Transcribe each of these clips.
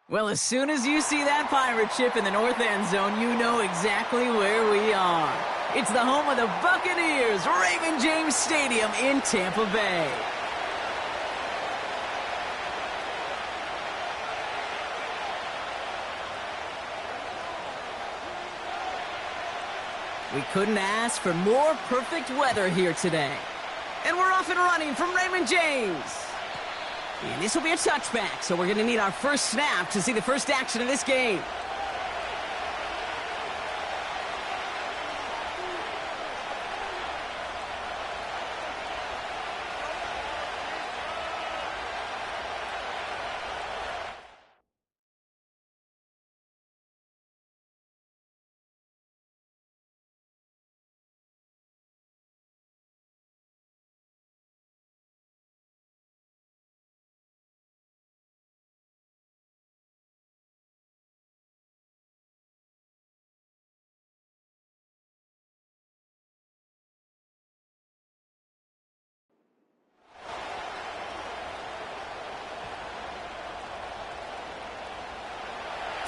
Well, as soon as you see that pirate ship in the north end zone, you know exactly where we are. It's the home of the Buccaneers, Raymond James Stadium in Tampa Bay. We couldn't ask for more perfect weather here today. And we're off and running from Raymond James. And this will be a touchback, so we're going to need our first snap to see the first action of this game.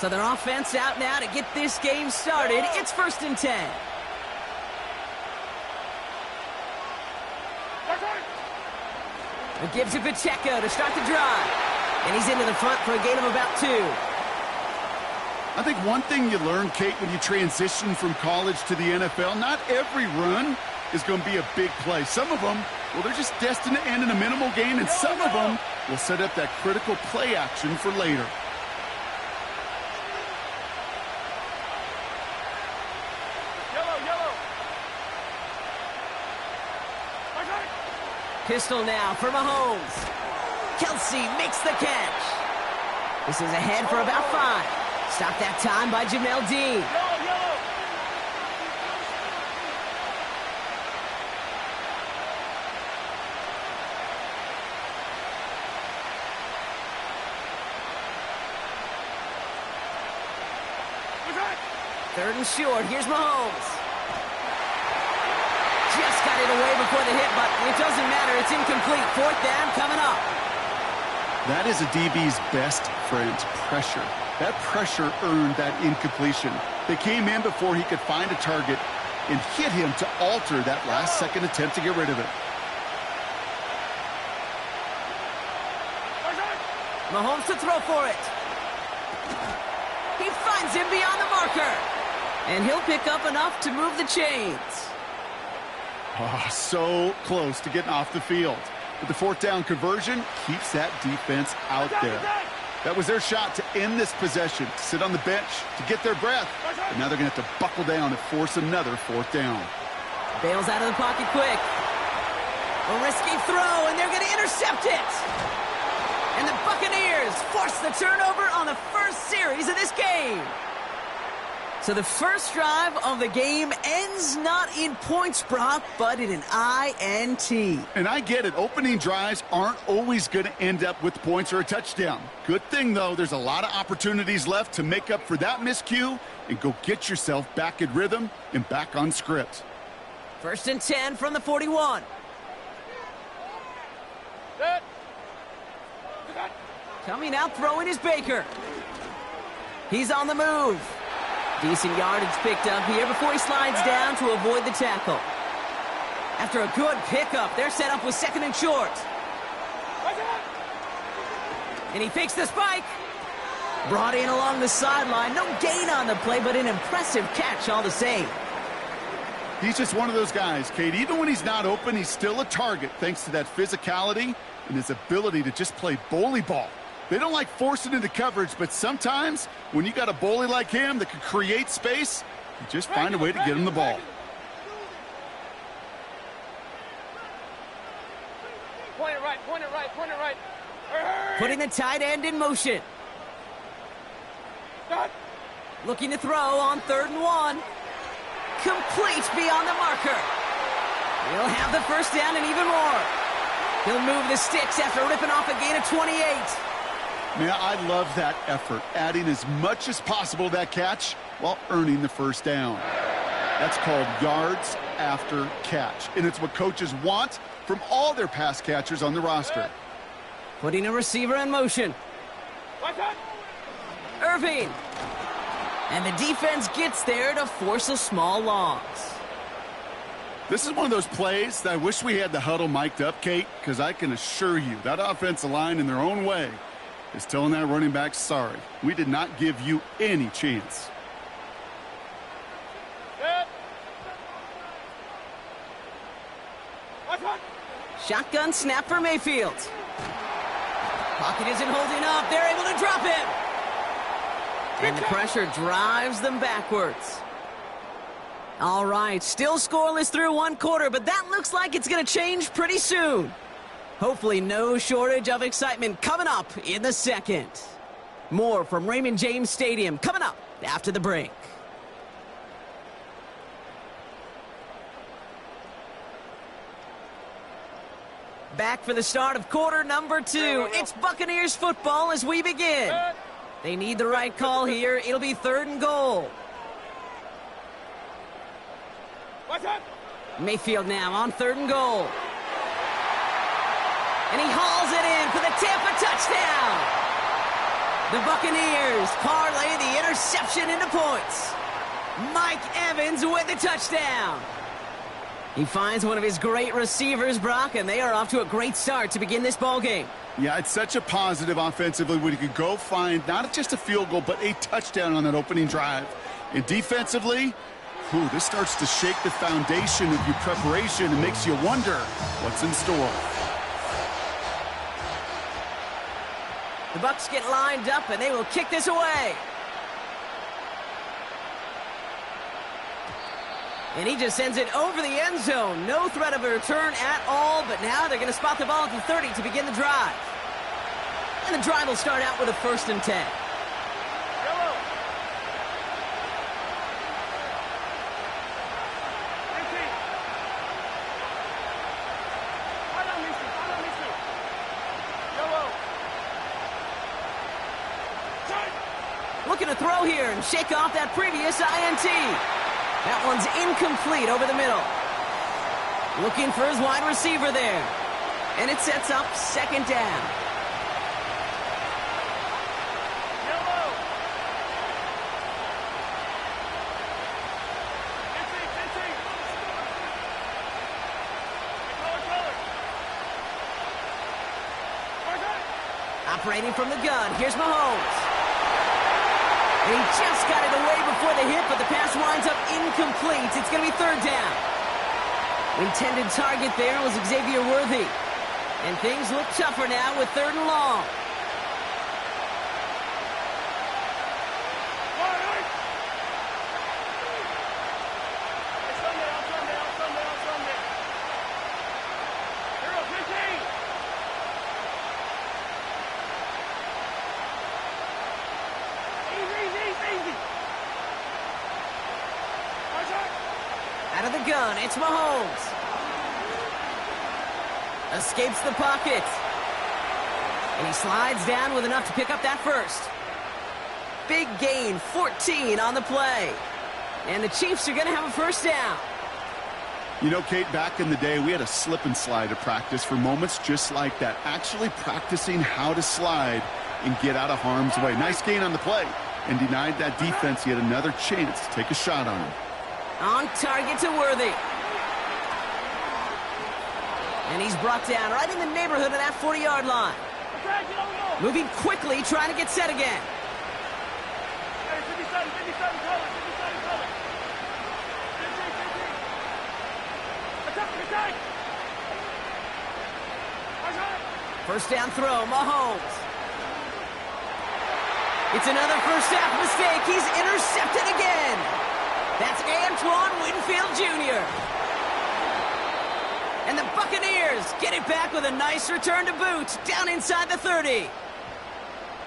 So their offense out now to get this game started. It's 1st and 10. It gives it Pacheco to start the drive. And he's into the front for a gain of about 2. I think one thing you learn, Kate, when you transition from college to the NFL, not every run is going to be a big play. Some of them, well, they're just destined to end in a minimal gain, and some of them will set up that critical play action for later. Pistol now for Mahomes. Kelsey makes the catch. This is ahead for about 5. Stopped that time by Jamel Dean. Third and short. Here's Mahomes. Just got it away before the hit, but it doesn't matter. It's incomplete. 4th down coming up. That is a DB's best friend, pressure. That pressure earned that incompletion. They came in before he could find a target and hit him to alter that last-second attempt to get rid of it. Mahomes to throw for it. He finds him beyond the marker. And he'll pick up enough to move the chains. Oh, so close to getting off the field. But the 4th down conversion keeps that defense out there. That was their shot to end this possession, to sit on the bench, to get their breath. But now they're going to have to buckle down and force another 4th down. Bails out of the pocket quick. A risky throw, and they're going to intercept it. And the Buccaneers force the turnover on the first series of this game. So the first drive of the game ends not in points, Brock, but in an INT. And I get it. Opening drives aren't always going to end up with points or a touchdown. Good thing, though, there's a lot of opportunities left to make up for that miscue and go get yourself back in rhythm and back on script. 1st and 10 from the 41. Coming out throwing is Baker. He's on the move. Decent yardage picked up here before he slides down to avoid the tackle. After a good pickup, they're set up with 2nd and short. And he fakes the spike. Brought in along the sideline. No gain on the play, but an impressive catch all the same. He's just one of those guys, Kate. Even when he's not open, he's still a target thanks to that physicality and his ability to just play bully ball. They don't like forcing into coverage, but sometimes when you got a bully like him that can create space, you just find a way to get him the ball. Point it right, point it right, point it right. Putting the tight end in motion. Looking to throw on 3rd and 1. Complete beyond the marker. He'll have the first down and even more. He'll move the sticks after ripping off a gain of 28. Man, I love that effort, adding as much as possible to that catch while earning the first down. That's called yards after catch, and it's what coaches want from all their pass catchers on the roster. Putting a receiver in motion. Irving. And the defense gets there to force a small loss. This is one of those plays that I wish we had the huddle mic'd up, Kate, because I can assure you that offensive line in their own way is telling that running back, sorry, we did not give you any chance. Shotgun snap for Mayfield. Pocket isn't holding up. They're able to drop him. And the pressure drives them backwards. All right, still scoreless through one quarter, but that looks like it's going to change pretty soon. Hopefully no shortage of excitement coming up in the second. More from Raymond James Stadium coming up after the break. Back for the start of quarter number 2. It's Buccaneers football as we begin. They need the right call here. It'll be 3rd and goal. Mayfield now on 3rd and goal. And he hauls it in for the Tampa touchdown. The Buccaneers parlay the interception into points. Mike Evans with the touchdown. He finds one of his great receivers, Brock, and they are off to a great start to begin this ball game. Yeah, it's such a positive offensively when you could go find not just a field goal, but a touchdown on that opening drive. And defensively, this starts to shake the foundation of your preparation and makes you wonder what's in store. The Bucs get lined up, and they will kick this away. And he just sends it over the end zone. No threat of a return at all, but now they're going to spot the ball at the 30 to begin the drive. And the drive will start out with a 1st and 10. Yellow. 15. Yellow. Looking to throw here and shake off that previous INT. That one's incomplete over the middle. Looking for his wide receiver there. And it sets up 2nd down. Yellow. 15. Operating from the gun, here's Mahomes. And he just got it away before the hit, but the pass winds up incomplete. It's going to be 3rd down. Intended target there was Xavier Worthy. And things look tougher now with 3rd and long. Out of the gun, it's Mahomes. Escapes the pocket. And he slides down with enough to pick up that 1st. Big gain, 14 on the play. And the Chiefs are going to have a 1st down. You know, Kate, back in the day, we had a slip and slide at practice for moments just like that. Actually practicing how to slide and get out of harm's way. Nice gain on the play. And denied that defense yet another chance to take a shot on him. On target to Worthy. And he's brought down right in the neighborhood of that 40-yard line. Moving quickly, trying to get set again. First down throw, Mahomes. It's another first half mistake. He's intercepted again. That's Antoine Winfield Jr. And the Buccaneers get it back with a nice return to boot down inside the 30.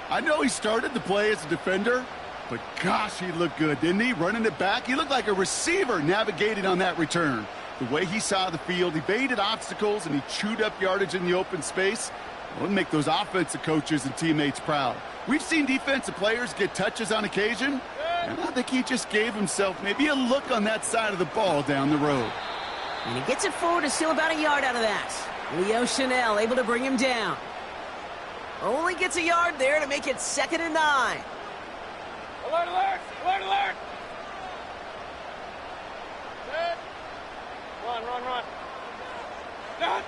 I know he started the play as a defender, but gosh, he looked good, didn't he? Running it back, he looked like a receiver navigating on that return. The way he saw the field, he baited obstacles, and he chewed up yardage in the open space. It would make those offensive coaches and teammates proud. We've seen defensive players get touches on occasion, and I think he just gave himself maybe a look on that side of the ball down the road. And he gets it forward to steal about a yard out of that. Leo Chanel able to bring him down. Only gets a yard there to make it 2nd and 9. Alert, alert! Alert, alert! Set. Run, run, run. Set.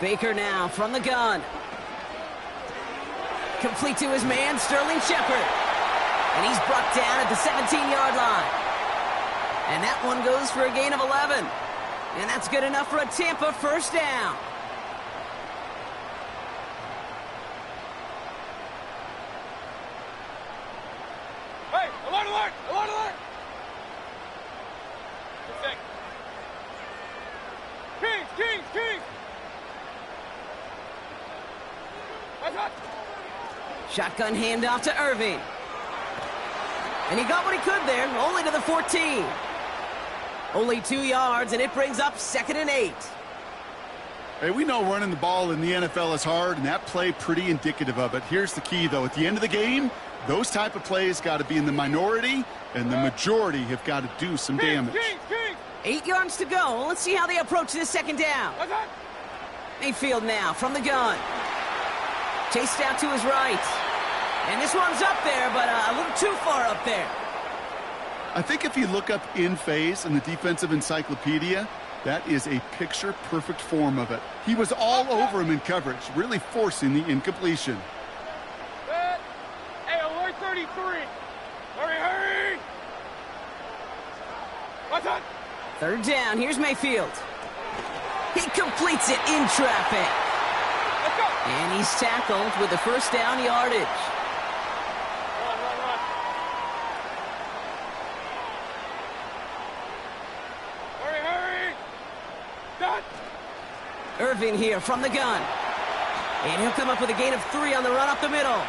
Baker now from the gun. Complete to his man, Sterling Shepard. And he's brought down at the 17-yard line. And that one goes for a gain of 11. And that's good enough for a Tampa first down. Hey, alert, alert! Alert, alert! Good thing. Kings, Kings, Kings! What's up? Shotgun handoff to Irving. And he got what he could there, only to the 14. Only 2 yards, and it brings up 2nd and 8. Hey, we know running the ball in the NFL is hard, and that play pretty indicative of it. Here's the key, though. At the end of the game, those type of plays got to be in the minority, and the majority have got to do some damage. Kings, Kings! 8 yards to go. Let's see how they approach this 2nd down. What's up? Mayfield now from the gun. Chased out to his right. And this one's up there, but a little too far up there. I think if you look up in phase in the defensive encyclopedia, that is a picture-perfect form of it. He was all over him in coverage, really forcing the incompletion. Set. Hey, alert 33! Hurry, hurry! What's up? 3rd down. Here's Mayfield. He completes it in traffic. Let's go! And he's tackled with the first down yardage. Run, run, run. Hurry, hurry! Done! Irving here from the gun. And he'll come up with a gain of 3 on the run up the middle.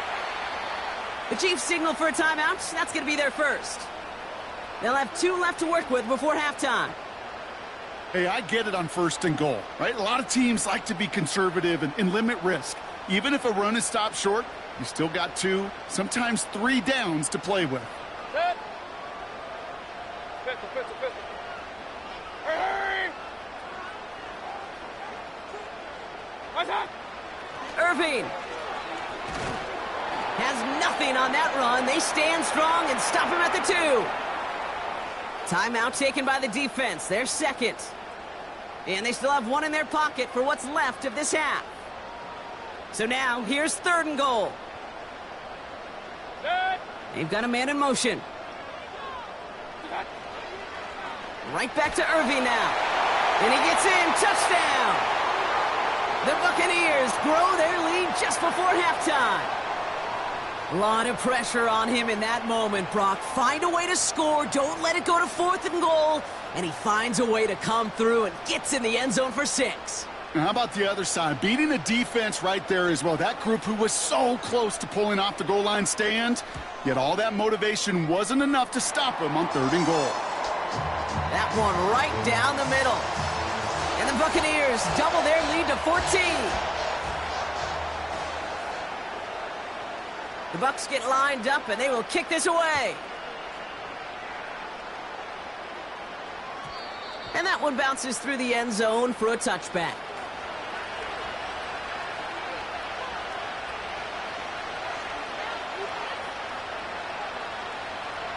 The Chiefs signal for a timeout. That's going to be their first. They'll have 2 left to work with before halftime. Hey, I get it on 1st and goal, right? A lot of teams like to be conservative and limit risk. Even if a run is stopped short, you still got 2, sometimes 3 downs to play with. Set. Pistol, pistol, pistol. Hurry, hurry! What's up? Irving has nothing on that run. They stand strong and stop him at the 2. Timeout taken by the defense. Their 2nd. And they still have 1 in their pocket for what's left of this half. So now, here's 3rd and goal. Set. They've got a man in motion. Set. Right back to Irving now. And he gets in. Touchdown. The Buccaneers grow their lead just before halftime. A lot of pressure on him in that moment, Brock. Find a way to score. Don't let it go to 4th and goal. And he finds a way to come through and gets in the end zone for 6. Now, how about the other side? Beating the defense right there as well. That group who was so close to pulling off the goal line stand, yet all that motivation wasn't enough to stop him on 3rd and goal. That one right down the middle. And the Buccaneers double their lead to 14. The Bucs get lined up, and they will kick this away. And that one bounces through the end zone for a touchback.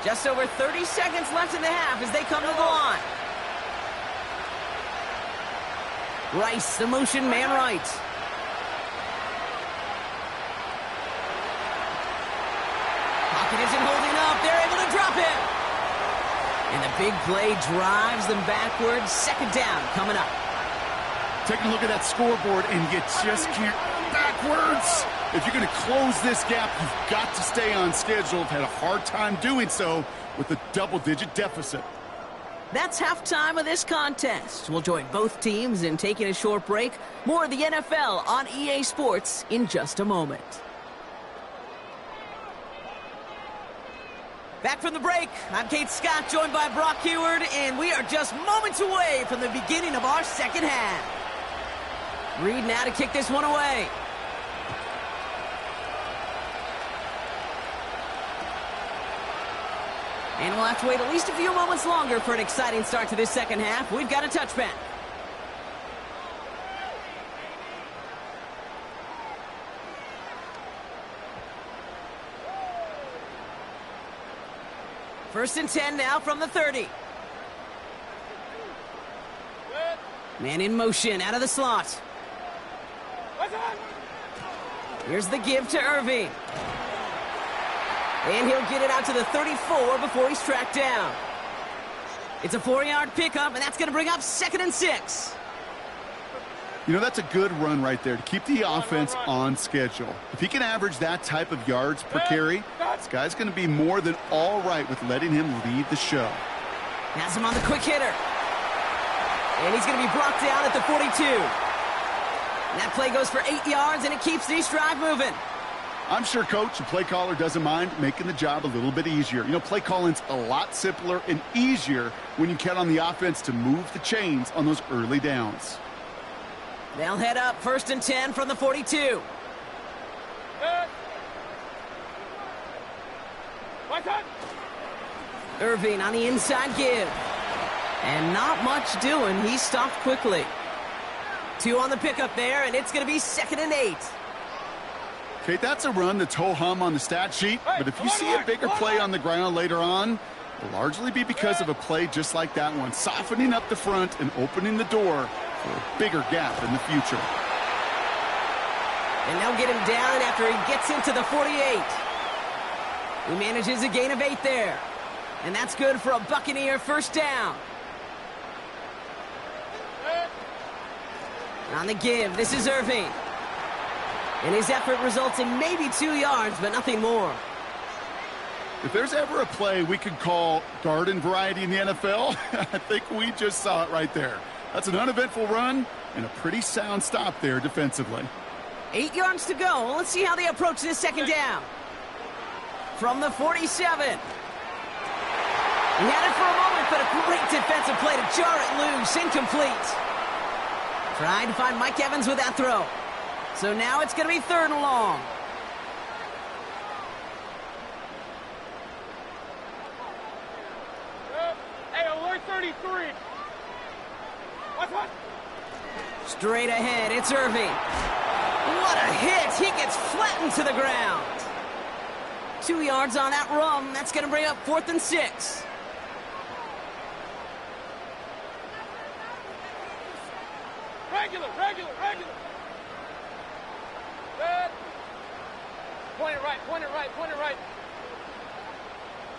Just over 30 seconds left in the half as they come to the line. Rice, the motion man right. Pocket isn't holding up. They're able to drop him. And the big play drives them backwards. 2nd down coming up. Taking a look at that scoreboard, and you just can't backwards. If you're going to close this gap, you've got to stay on schedule. Have had a hard time doing so with a double-digit deficit. That's halftime of this contest. We'll join both teams in taking a short break. More of the NFL on EA Sports in just a moment. Back from the break, I'm Kate Scott, joined by Brock Heward, and we are just moments away from the beginning of our 2nd half. Reed now to kick this one away. And we'll have to wait at least a few moments longer for an exciting start to this 2nd half. We've got a touchback. First and 10 now from the 30. Man in motion out of the slot. Here's the give to Irving. And he'll get it out to the 34 before he's tracked down. It's a 4-yard pickup, and that's going to bring up 2nd and 6. You know, that's a good run right there to keep the offense on schedule. If he can average that type of yards per carry, this guy's going to be more than all right with letting him lead the show. Has him on the quick hitter. And he's going to be brought down at the 42. And that play goes for 8 yards, and it keeps this drive moving. I'm sure, Coach, the play caller doesn't mind making the job a little bit easier. You know, play calling's a lot simpler and easier when you count on the offense to move the chains on those early downs. They'll head up 1st and 10 from the 42. Irving on the inside give. And not much doing. He stopped quickly. 2 on the pickup there, and it's going to be 2nd and 8. Okay, that's a run that's ho-hum on the stat sheet, but if you see a bigger play on the ground later on, it'll largely be because of a play just like that one, softening up the front and opening the door for a bigger gap in the future. And they'll get him down after he gets into the 48. He manages a gain of 8 there. And that's good for a Buccaneer first down. On the give, this is Irving. And his effort results in maybe 2 yards, but nothing more. If there's ever a play we could call garden variety in the NFL, I think we just saw it right there. That's an uneventful run and a pretty sound stop there defensively. 8 yards to go. Let's see how they approach this 2nd down. From the 47. He had it for a moment, but a great defensive play to jar it loose. Incomplete. Trying to find Mike Evans with that throw. So now it's going to be 3rd and long. Hey, alert 33. What? Straight ahead, it's Irving. What a hit! He gets flattened to the ground. 2 yards on that run. That's going to bring up 4th and 6. Regular. Good. Point it right.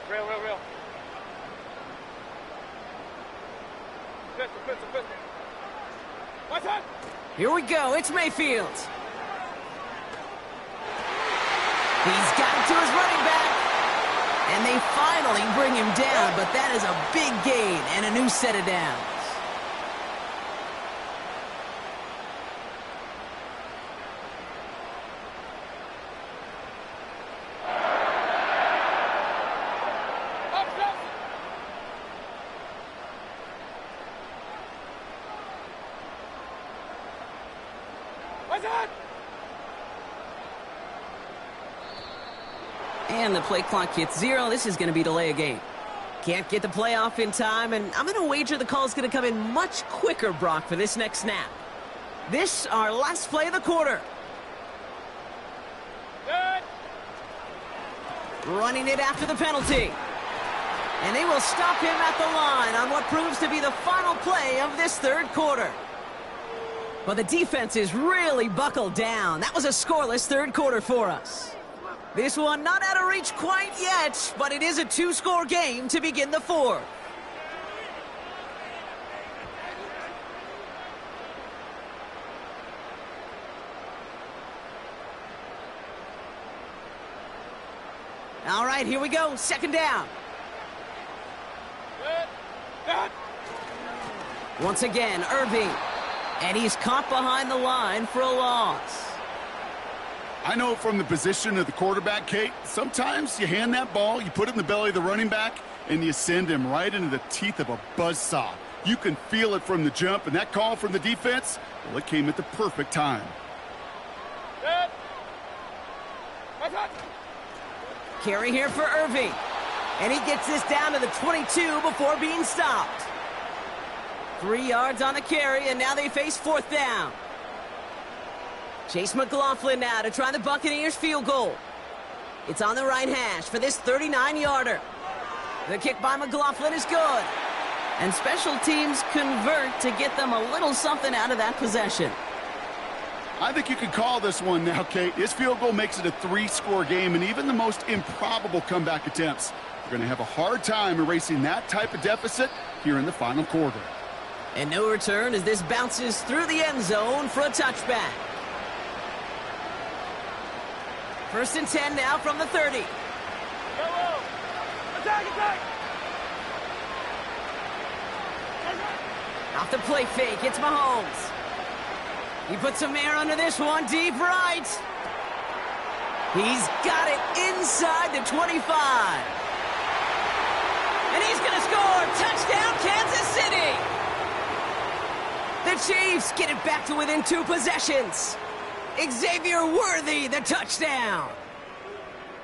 Real. Pistol. What's up? Here we go. It's Mayfield. He's got it to his running back. And they finally bring him down, but that is a big gain and a new set of downs. And the play clock hits 0. This is going to be delay a game. Can't get the play off in time, and I'm going to wager the call is going to come in much quicker, Brock, for this next snap. This, our last play of the quarter. Good. Running it after the penalty. And they will stop him at the line on what proves to be the final play of this 3rd quarter. But the defense is really buckled down. That was a scoreless 3rd quarter for us. This one not out of reach quite yet, but it is a 2-score game to begin the 4th. All right, here we go. 2nd down. Good. Once again, Irving. And he's caught behind the line for a loss. I know from the position of the quarterback, Kate, sometimes you hand that ball, you put it in the belly of the running back, and you send him right into the teeth of a buzzsaw. You can feel it from the jump, and that call from the defense, well, it came at the perfect time. Good. What's up? Carry here for Irving. And he gets this down to the 22 before being stopped. 3 yards on the carry, and now they face 4th down. Chase McLaughlin now to try the Buccaneers field goal. It's on the right hash for this 39-yarder. The kick by McLaughlin is good. And special teams convert to get them a little something out of that possession. I think you can call this one now, Kate. This field goal makes it a 3-score game, and even the most improbable comeback attempts are going to have a hard time erasing that type of deficit here in the final quarter. And no return as this bounces through the end zone for a touchback. 1st and 10 now from the 30. Yellow. Attack, attack. Off the play fake, it's Mahomes. He puts some air under this one, deep right. He's got it inside the 25. And he's going to score. Touchdown, Kansas City. The Chiefs get it back to within 2 possessions. Xavier Worthy, the touchdown.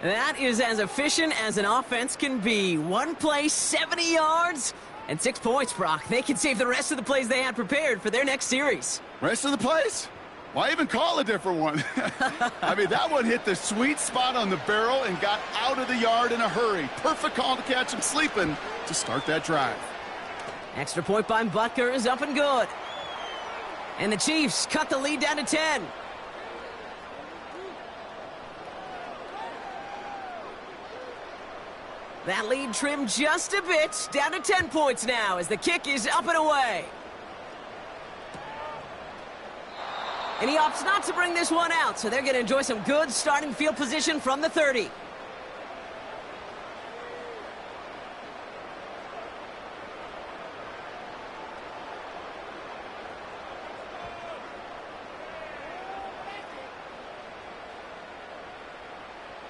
That is as efficient as an offense can be. One play, 70 yards, and 6 points, Brock. They can save the rest of the plays they had prepared for their next series. Rest of the plays? Why even call a different one? I mean, that one hit the sweet spot on the barrel and got out of the yard in a hurry. Perfect call to catch him sleeping to start that drive. Extra point by Butker is up and good. And the Chiefs cut the lead down to 10. That lead trimmed just a bit, down to 10 points now as the kick is up and away. And he opts not to bring this one out, so they're going to enjoy some good starting field position from the 30.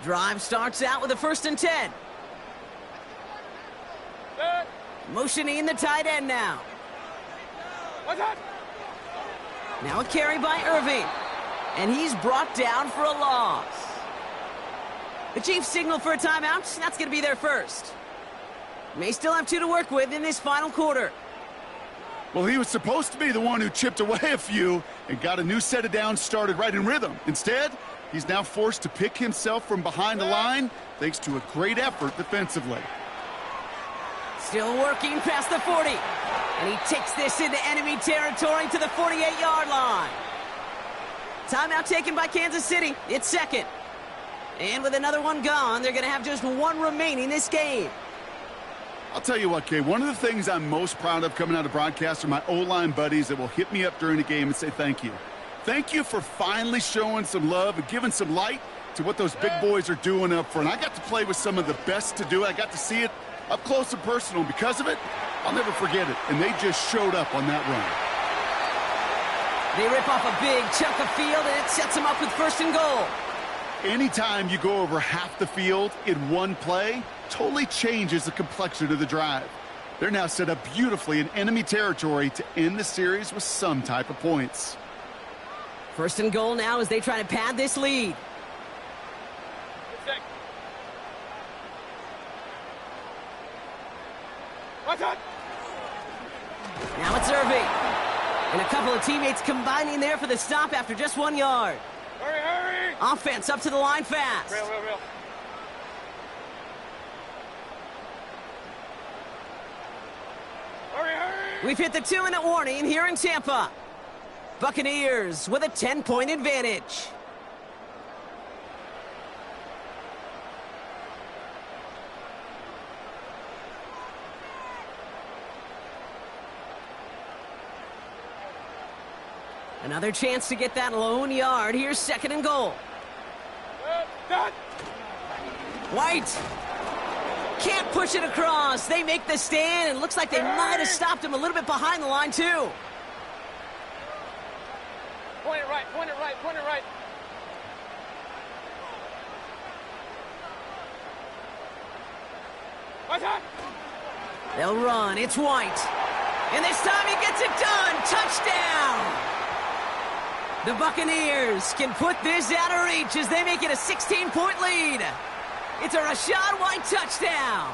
Drive starts out with a 1st and 10. Motioning the tight end now. Now a carry by Irving. And he's brought down for a loss. The Chiefs signal for a timeout. That's going to be their first. May still have 2 to work with in this final quarter. Well, he was supposed to be the one who chipped away a few and got a new set of downs started right in rhythm. Instead, he's now forced to pick himself from behind the line thanks to a great effort defensively. Still working past the 40. And he takes this into enemy territory to the 48-yard line. Timeout taken by Kansas City. It's second. And with another one gone, they're going to have just 1 remaining this game. I'll tell you what, Kay, one of the things I'm most proud of coming out of broadcast are my O-line buddies that will hit me up during the game and say thank you. Thank you for finally showing some love and giving some light to what those big boys are doing up front. I got to play with some of the best to do it. I got to see it up close and personal. Because of it, I'll never forget it. And they just showed up on that run. They rip off a big chunk of field, and it sets them up with 1st and goal. Anytime you go over half the field in one play, totally changes the complexion of the drive. They're now set up beautifully in enemy territory to end the series with some type of points. 1st and goal now as they try to pad this lead. Now it's Irving. And a couple of teammates combining there for the stop after just 1 yard. Hurry, hurry! Offense up to the line fast. Real. Hurry, hurry! We've hit the 2-minute warning here in Tampa. Buccaneers with a 10-point advantage. Another chance to get that lone yard. Here's 2nd and goal. White can't push it across. They make the stand, and looks like they might have stopped him a little bit behind the line, too. Point it right, point it right, point it right. They'll run. It's White. And this time he gets it done. Touchdown! The Buccaneers can put this out of reach as they make it a 16-point lead. It's a Rachaad White touchdown.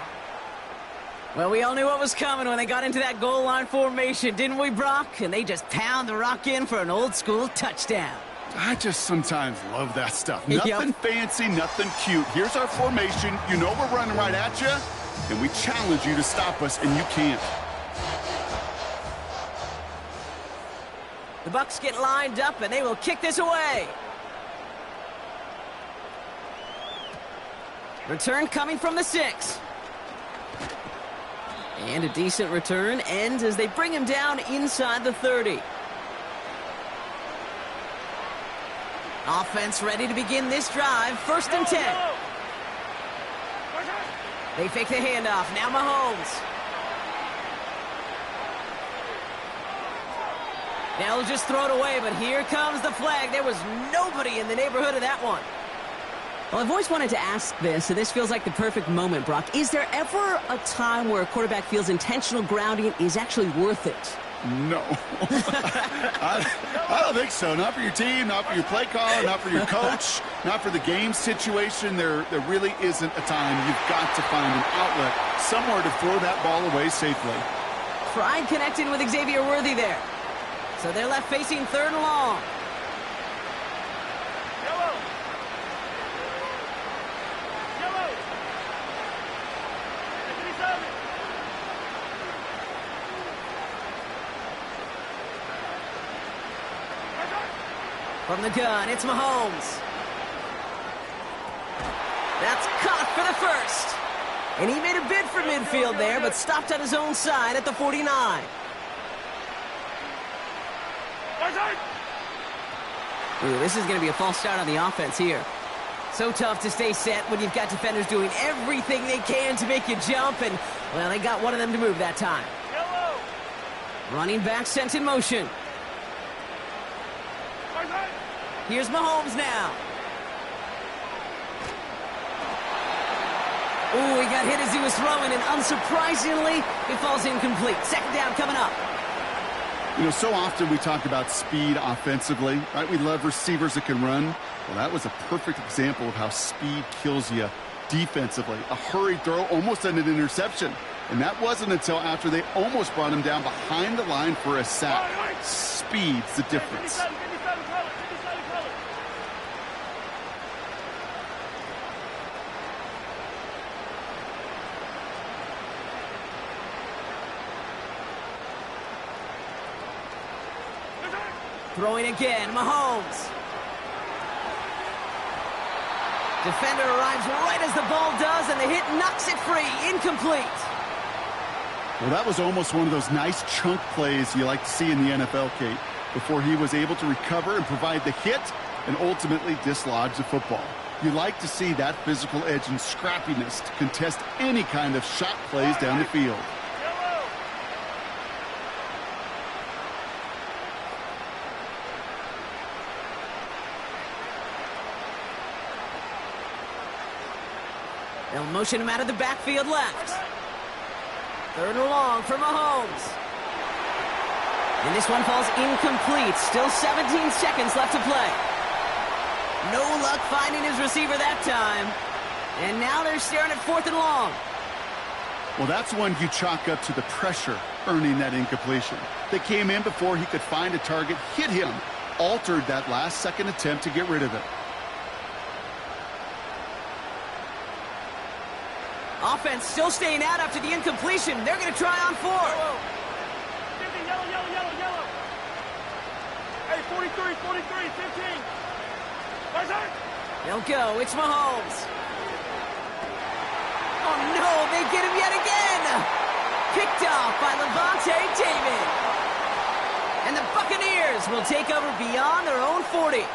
Well, we all knew what was coming when they got into that goal line formation, didn't we, Brock? And they just pound the rock in for an old-school touchdown. I just sometimes love that stuff. Nothing fancy, nothing cute. Here's our formation. You know we're running right at you. and we challenge you to stop us, and you can't. The Bucs get lined up, and they will kick this away. Return coming from the 6. And a decent return ends as they bring him down inside the 30. Offense ready to begin this drive. 1st and 10. They fake the handoff. Now Mahomes. Now he'll just throw it away, but here comes the flag. There was nobody in the neighborhood of that one. Well, I've always wanted to ask this, and this feels like the perfect moment, Brock. Is there ever a time where a quarterback feels intentional grounding is actually worth it? No. I don't think so. Not for your team, not for your play caller, not for your coach, not for the game situation. There really isn't a time. You've got to find an outlet, somewhere to throw that ball away safely. Pride connecting with Xavier Worthy there. So they're left facing 3rd and long. From the gun, it's Mahomes. That's caught for the 1st. And he made a bid for midfield there, but stopped on his own side at the 49. Ooh, this is going to be a false start on the offense here. So tough to stay set when you've got defenders doing everything they can to make you jump, and, well, they got one of them to move that time. Running back sent in motion. Here's Mahomes now. Ooh, he got hit as he was throwing, and unsurprisingly, it falls incomplete. 2nd down coming up. You know, so often we talk about speed offensively, right? We love receivers that can run. Well, that was a perfect example of how speed kills you defensively. A hurried throw almost ended an interception. And that wasn't until after they almost brought him down behind the line for a sack. Speed's the difference. Throwing again, Mahomes. Defender arrives right as the ball does, and the hit knocks it free. Incomplete. Well, that was almost one of those nice chunk plays you like to see in the NFL, Kate, before he was able to recover and provide the hit and ultimately dislodge the football. You like to see that physical edge and scrappiness to contest any kind of shot plays down the field. They'll motion him out of the backfield left. 3rd and long for Mahomes. And this one falls incomplete. Still 17 seconds left to play. No luck finding his receiver that time. And now they're staring at 4th and long. Well, that's one you chalk up to the pressure earning that incompletion. They came in before he could find a target, hit him, altered that last-second attempt to get rid of it. Offense still staying out after the incompletion. They're going to try on 4. Yellow. Hey, 43, 15. They'll go. It's Mahomes. Oh, no, they get him yet again. Picked off by Levante David. And the Buccaneers will take over beyond their own 40.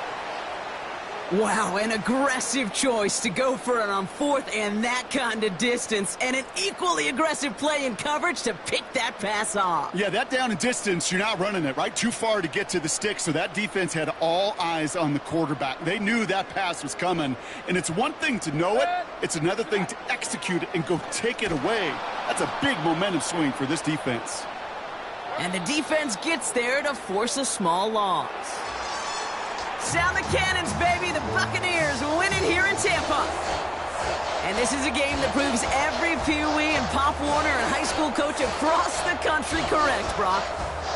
Wow, an aggressive choice to go for it on 4th and that kind of distance, and an equally aggressive play in coverage to pick that pass off. Yeah, that down and distance, you're not running it, right? Too far to get to the stick, so that defense had all eyes on the quarterback. They knew that pass was coming, and it's one thing to know it, it's another thing to execute it and go take it away. That's a big momentum swing for this defense. And the defense gets there to force a small loss. Sound the cannons, baby. The Buccaneers winning here in Tampa. And this is a game that proves every Pee Wee and Pop Warner and high school coach across the country correct, Brock.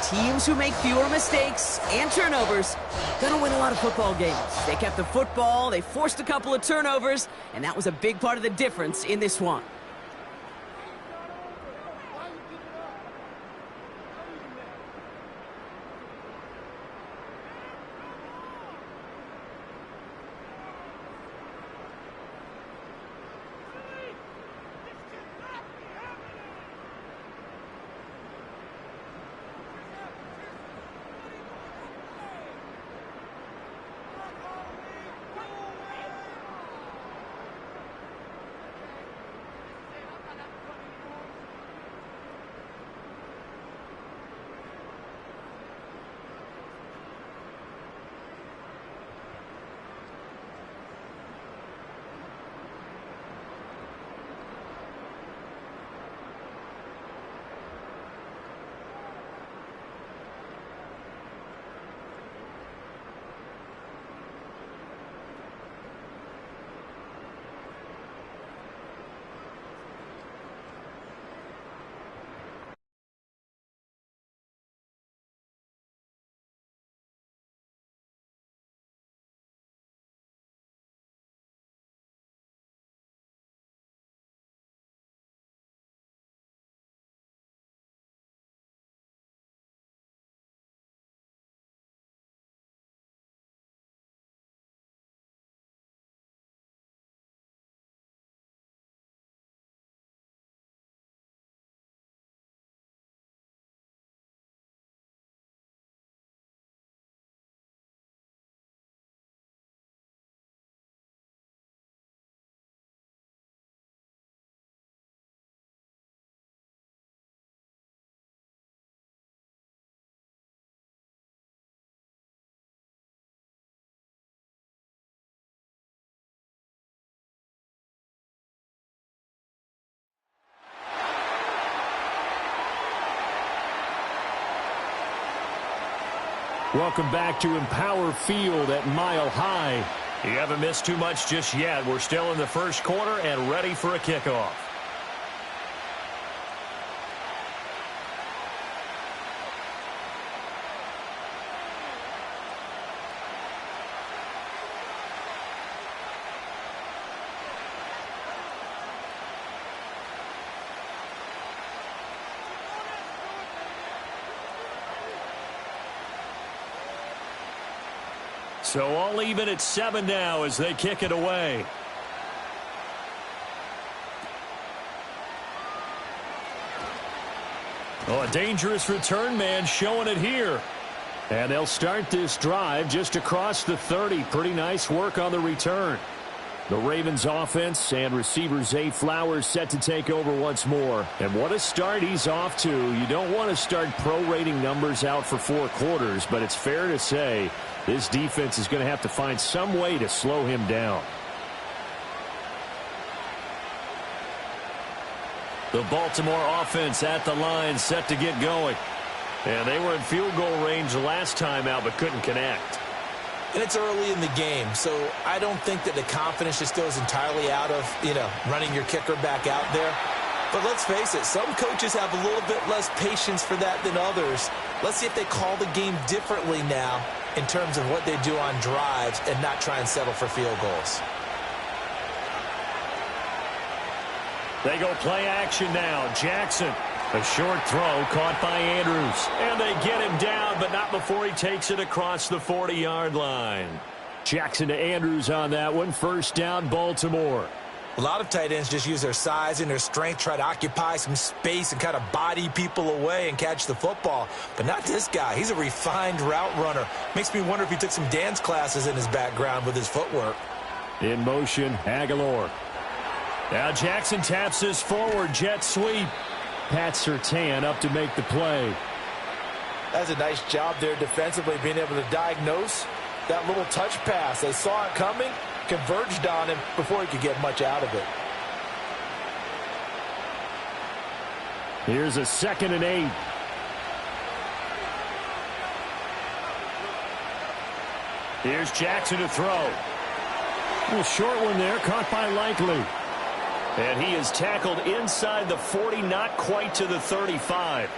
Teams who make fewer mistakes and turnovers gonna win a lot of football games. They kept the football, they forced a couple of turnovers, and that was a big part of the difference in this one. Welcome back to Empower Field at Mile High. You haven't missed too much just yet. We're still in the first quarter and ready for a kickoff. So all even at 7 now as they kick it away. Oh, a dangerous return man showing it here. And they'll start this drive just across the 30. Pretty nice work on the return. The Ravens offense and receiver Zay Flowers set to take over once more. And what a start he's off to. You don't want to start prorating numbers out for 4 quarters, but it's fair to say this defense is going to have to find some way to slow him down. The Baltimore offense at the line set to get going. And they were in field goal range last time out but couldn't connect. And it's early in the game, so I don't think that the confidence just goes entirely out of, running your kicker back out there. But let's face it, some coaches have a little bit less patience for that than others. Let's see if they call the game differently now in terms of what they do on drives and not try and settle for field goals. They go play action now. Jackson, a short throw caught by Andrews. And they get him down, but not before he takes it across the 40-yard line. Jackson to Andrews on that one. First down, Baltimore. A lot of tight ends just use their size and their strength, try to occupy some space and kind of body people away and catch the football. But not this guy. He's a refined route runner. Makes me wonder if he took some dance classes in his background with his footwork. In motion, Aguilar. Now Jackson taps his forward jet sweep. Pat Surtain up to make the play. That's a nice job there defensively, being able to diagnose that little touch pass. They saw it coming, converged on him before he could get much out of it. Here's a 2nd and 8. Here's Jackson to throw. A short one there, caught by Likely. And he is tackled inside the 40, not quite to the 35.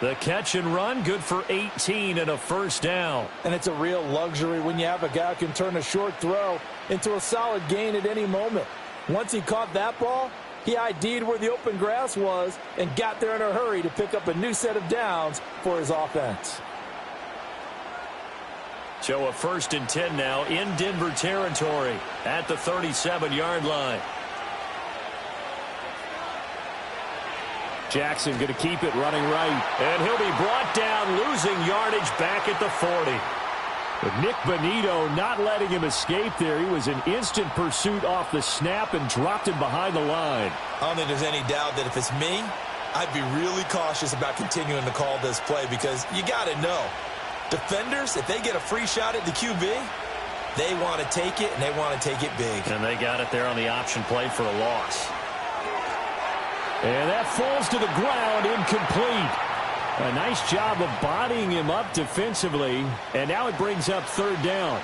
The catch and run, good for 18 and a first down. And it's a real luxury when you have a guy who can turn a short throw into a solid gain at any moment. Once he caught that ball, he ID'd where the open grass was and got there in a hurry to pick up a new set of downs for his offense. So a 1st and 10 now in Denver territory at the 37-yard line. Jackson going to keep it running right. And he'll be brought down, losing yardage back at the 40. But Nick Bonito not letting him escape there. He was in instant pursuit off the snap and dropped him behind the line. I don't think there's any doubt that if it's me, I'd be really cautious about continuing to call this play because you got to know, defenders, if they get a free shot at the QB, they want to take it, and they want to take it big. And they got it there on the option play for a loss. And that falls to the ground, incomplete. A nice job of bodying him up defensively, and now it brings up 3rd down.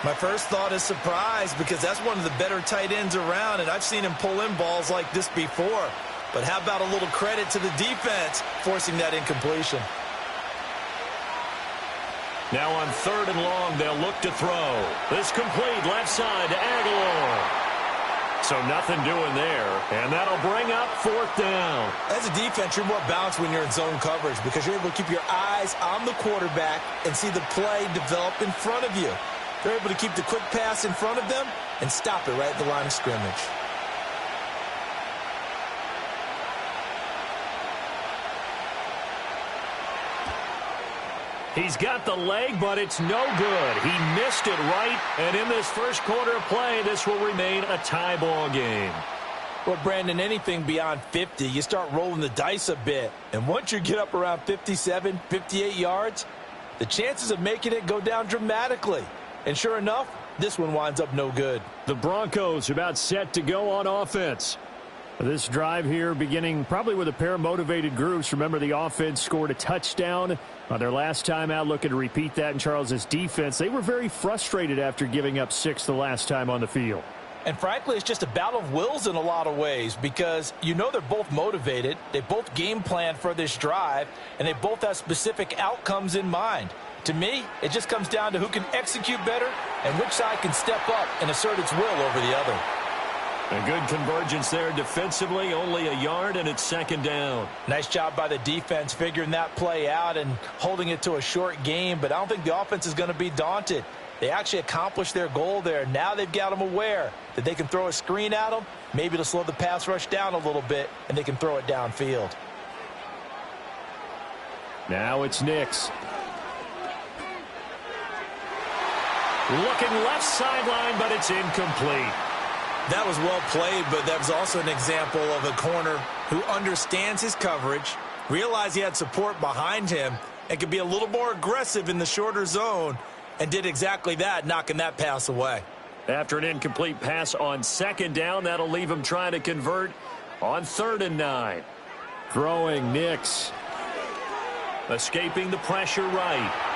My first thought is surprise because that's one of the better tight ends around, and I've seen him pull in balls like this before. But how about a little credit to the defense forcing that incompletion? Now on 3rd and long, they'll look to throw. This complete left side to Aguilar. So nothing doing there, and that'll bring up 4th down. As a defense, you're more balanced when you're in zone coverage because you're able to keep your eyes on the quarterback and see the play develop in front of you. They're able to keep the quick pass in front of them and stop it right at the line of scrimmage. He's got the leg, but it's no good. He missed it right, and in this first quarter of play, this will remain a tie ball game. Well, Brandon, anything beyond 50, you start rolling the dice a bit. And once you get up around 57, 58 yards, the chances of making it go down dramatically. And sure enough, this one winds up no good. The Broncos about set to go on offense. This drive here beginning probably with a pair of motivated groups. Remember, the offense scored a touchdown on their last time out, looking to repeat that in Charles' defense. They were very frustrated after giving up 6 the last time on the field. And frankly, it's just a battle of wills in a lot of ways because you know they're both motivated. They both game plan for this drive, and they both have specific outcomes in mind. To me, it just comes down to who can execute better and which side can step up and assert its will over the other. A good convergence there defensively, only a yard, and it's second down. Nice job by the defense figuring that play out and holding it to a short game, but I don't think the offense is going to be daunted. They actually accomplished their goal there. Now they've got them aware that they can throw a screen at them, maybe to slow the pass rush down a little bit, and they can throw it downfield. Now it's Nix. Looking left sideline, but it's incomplete. That was well played, but that was also an example of a corner who understands his coverage, realized he had support behind him, and could be a little more aggressive in the shorter zone, and did exactly that, knocking that pass away. After an incomplete pass on second down, that'll leave him trying to convert on 3rd and 9. Throwing Nix. Escaping the pressure right.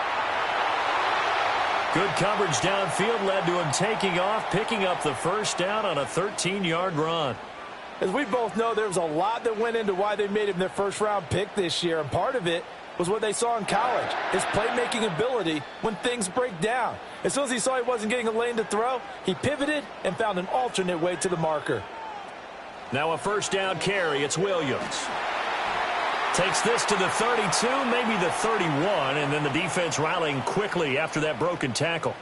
Good coverage downfield led to him taking off, picking up the first down on a 13-yard run. As we both know, there was a lot that went into why they made him their first-round pick this year, and part of it was what they saw in college, his playmaking ability when things break down. As soon as he saw he wasn't getting a lane to throw, he pivoted and found an alternate way to the marker. Now a first down carry. It's Williams. Takes this to the 32, maybe the 31, and then the defense rallying quickly after that broken tackle.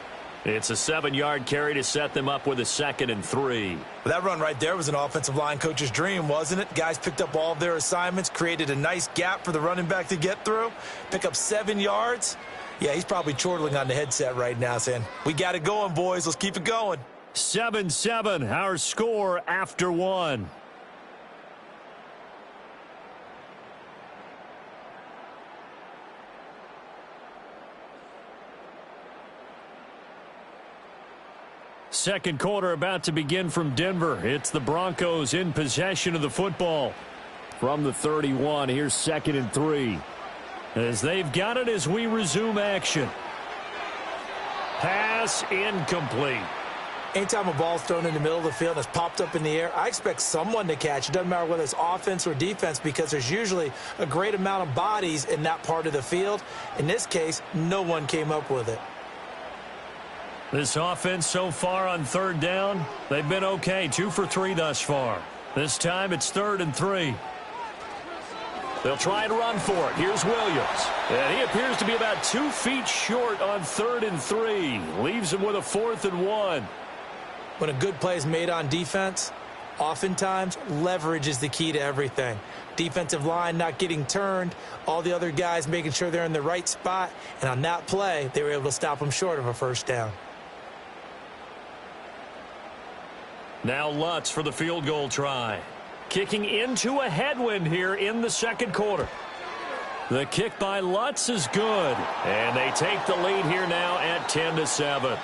It's a 7-yard carry to set them up with a 2nd and 3. Well, that run right there was an offensive line coach's dream, wasn't it? Guys picked up all of their assignments, created a nice gap for the running back to get through, pick up 7 yards. Yeah, he's probably chortling on the headset right now saying, we got it going, boys. Let's keep it going. 7-7, our score after 1. Second quarter about to begin from Denver. It's the Broncos in possession of the football. From the 31, here's 2nd and 3. As they've got it as we resume action. Pass incomplete. Anytime a ball's thrown in the middle of the field and it's popped up in the air, I expect someone to catch. It doesn't matter whether it's offense or defense because there's usually a great amount of bodies in that part of the field. In this case, no one came up with it. This offense so far on 3rd down, they've been okay. 2 for 3 thus far. This time it's 3rd and 3. They'll try and run for it. Here's Williams. And he appears to be about 2 feet short on 3rd and 3. Leaves him with a 4th and 1. When a good play is made on defense, oftentimes leverage is the key to everything. Defensive line not getting turned, all the other guys making sure they're in the right spot, and on that play, they were able to stop them short of a first down. Now Lutz for the field goal try. Kicking into a headwind here in the second quarter. The kick by Lutz is good. And they take the lead here now at 10-7.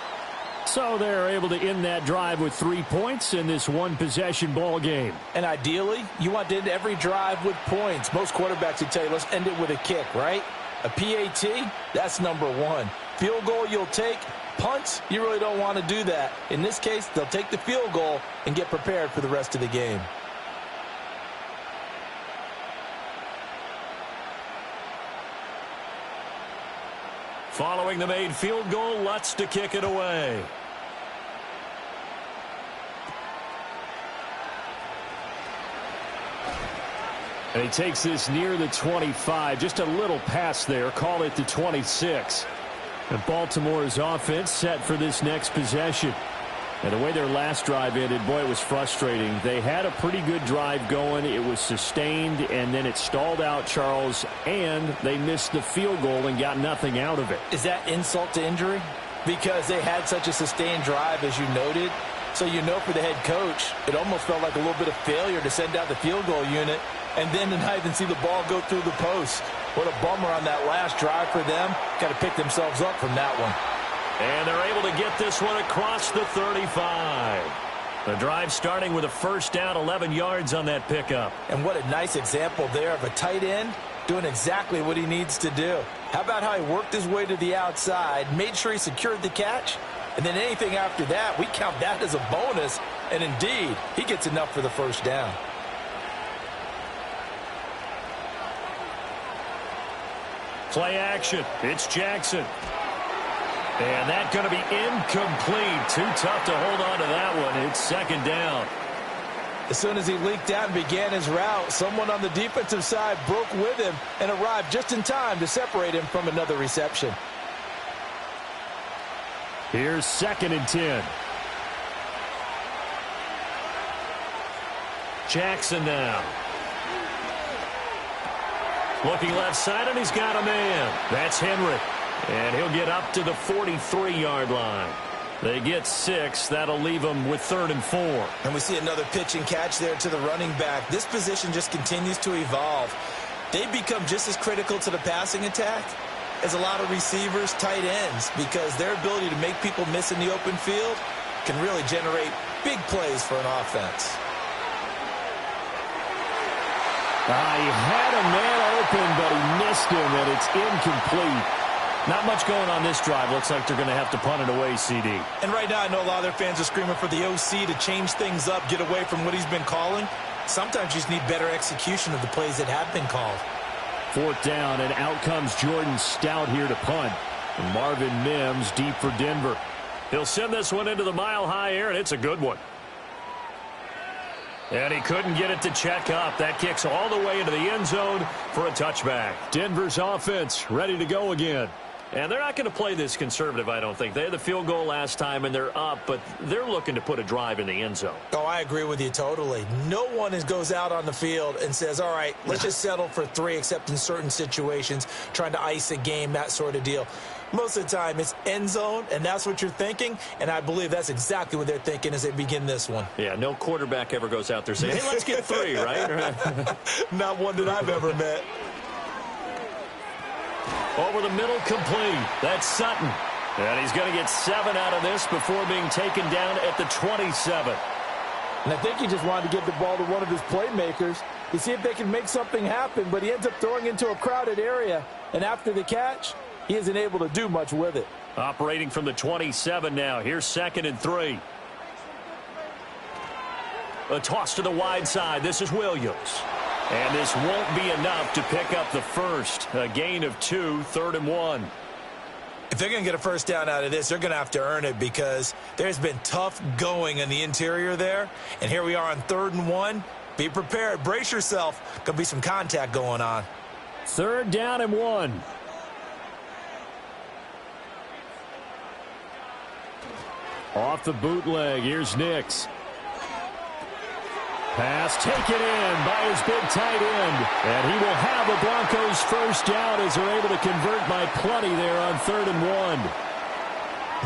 So they're able to end that drive with 3 points in this one-possession ball game. And ideally, you want to end every drive with points. Most quarterbacks would tell you, let's end it with a kick, right? A PAT, that's number 1. Field goal you'll take. Punts, you really don't want to do that. In this case, they'll take the field goal and get prepared for the rest of the game. Following the made field goal, Lutz to kick it away. And he takes this near the 25. Just a little pass there. Call it the 26. And Baltimore's offense set for this next possession. And the way their last drive ended, boy, it was frustrating. They had a pretty good drive going. It was sustained, and then it stalled out, Charles, and they missed the field goal and got nothing out of it. Is that insult to injury? Because they had such a sustained drive, as you noted. So you know for the head coach, it almost felt like a little bit of failure to send out the field goal unit and then to not even see the ball go through the post. What a bummer on that last drive for them. Got to pick themselves up from that one. And they're able to get this one across the 35. The drive starting with a first down, 11 yards on that pickup. And what a nice example there of a tight end doing exactly what he needs to do. How about how he worked his way to the outside, made sure he secured the catch, and then anything after that, we count that as a bonus. And indeed, he gets enough for the first down. Play action. It's Jackson. And that's going to be incomplete. Too tough to hold on to that one. It's second down. As soon as he leaked out and began his route, someone on the defensive side broke with him and arrived just in time to separate him from another reception. Here's 2nd and 10. Jackson now. Looking left side, and he's got a man. That's Henry. And he'll get up to the 43-yard line. They get 6. That'll leave them with 3rd and 4. And we see another pitch and catch there to the running back. This position just continues to evolve. They become just as critical to the passing attack as a lot of receivers, tight ends, because their ability to make people miss in the open field can really generate big plays for an offense. He had a man open, but he missed him, and it's incomplete. Not much going on this drive. Looks like they're going to have to punt it away, CD. And right now, I know a lot of their fans are screaming for the OC to change things up, get away from what he's been calling. Sometimes you just need better execution of the plays that have been called. 4th down, and out comes Jordan Stout here to punt. And Marvin Mims deep for Denver. He'll send this one into the mile-high air, and it's a good one. And he couldn't get it to check up. That kicks all the way into the end zone for a touchback. Denver's offense ready to go again. And they're not going to play this conservative, I don't think. They had the field goal last time, and they're up, but they're looking to put a drive in the end zone. Oh, I agree with you totally. No one goes out on the field and says, all right, let's just settle for 3, except in certain situations, trying to ice a game, that sort of deal. Most of the time, it's end zone, and that's what you're thinking, and I believe that's exactly what they're thinking as they begin this one. Yeah, no quarterback ever goes out there saying, hey, let's get 3, right? Not one that I've ever met. Over the middle, complete. That's Sutton. And he's going to get 7 out of this before being taken down at the 27. And I think he just wanted to give the ball to one of his playmakers to see if they can make something happen, but he ends up throwing into a crowded area. And after the catch, he isn't able to do much with it. Operating from the 27 now. Here's 2nd and 3. A toss to the wide side. This is Williams. And this won't be enough to pick up the first. A gain of 2, 3rd and 1. If they're going to get a first down out of this, they're going to have to earn it because there's been tough going in the interior there. And here we are on 3rd and 1. Be prepared. Brace yourself. Going to be some contact going on. 3rd down and 1. Off the bootleg. Here's Nix. Pass taken in by his big tight end. And he will have the Broncos first down as they're able to convert by plenty there on 3rd and 1.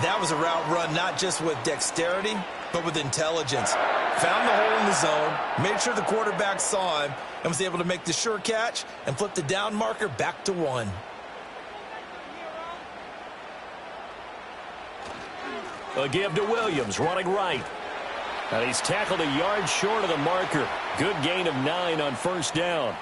That was a route run not just with dexterity, but with intelligence. Found the hole in the zone, made sure the quarterback saw him, and was able to make the sure catch and flip the down marker back to 1. A give to Williams, running right. And he's tackled a yard short of the marker. Good gain of 9 on first down.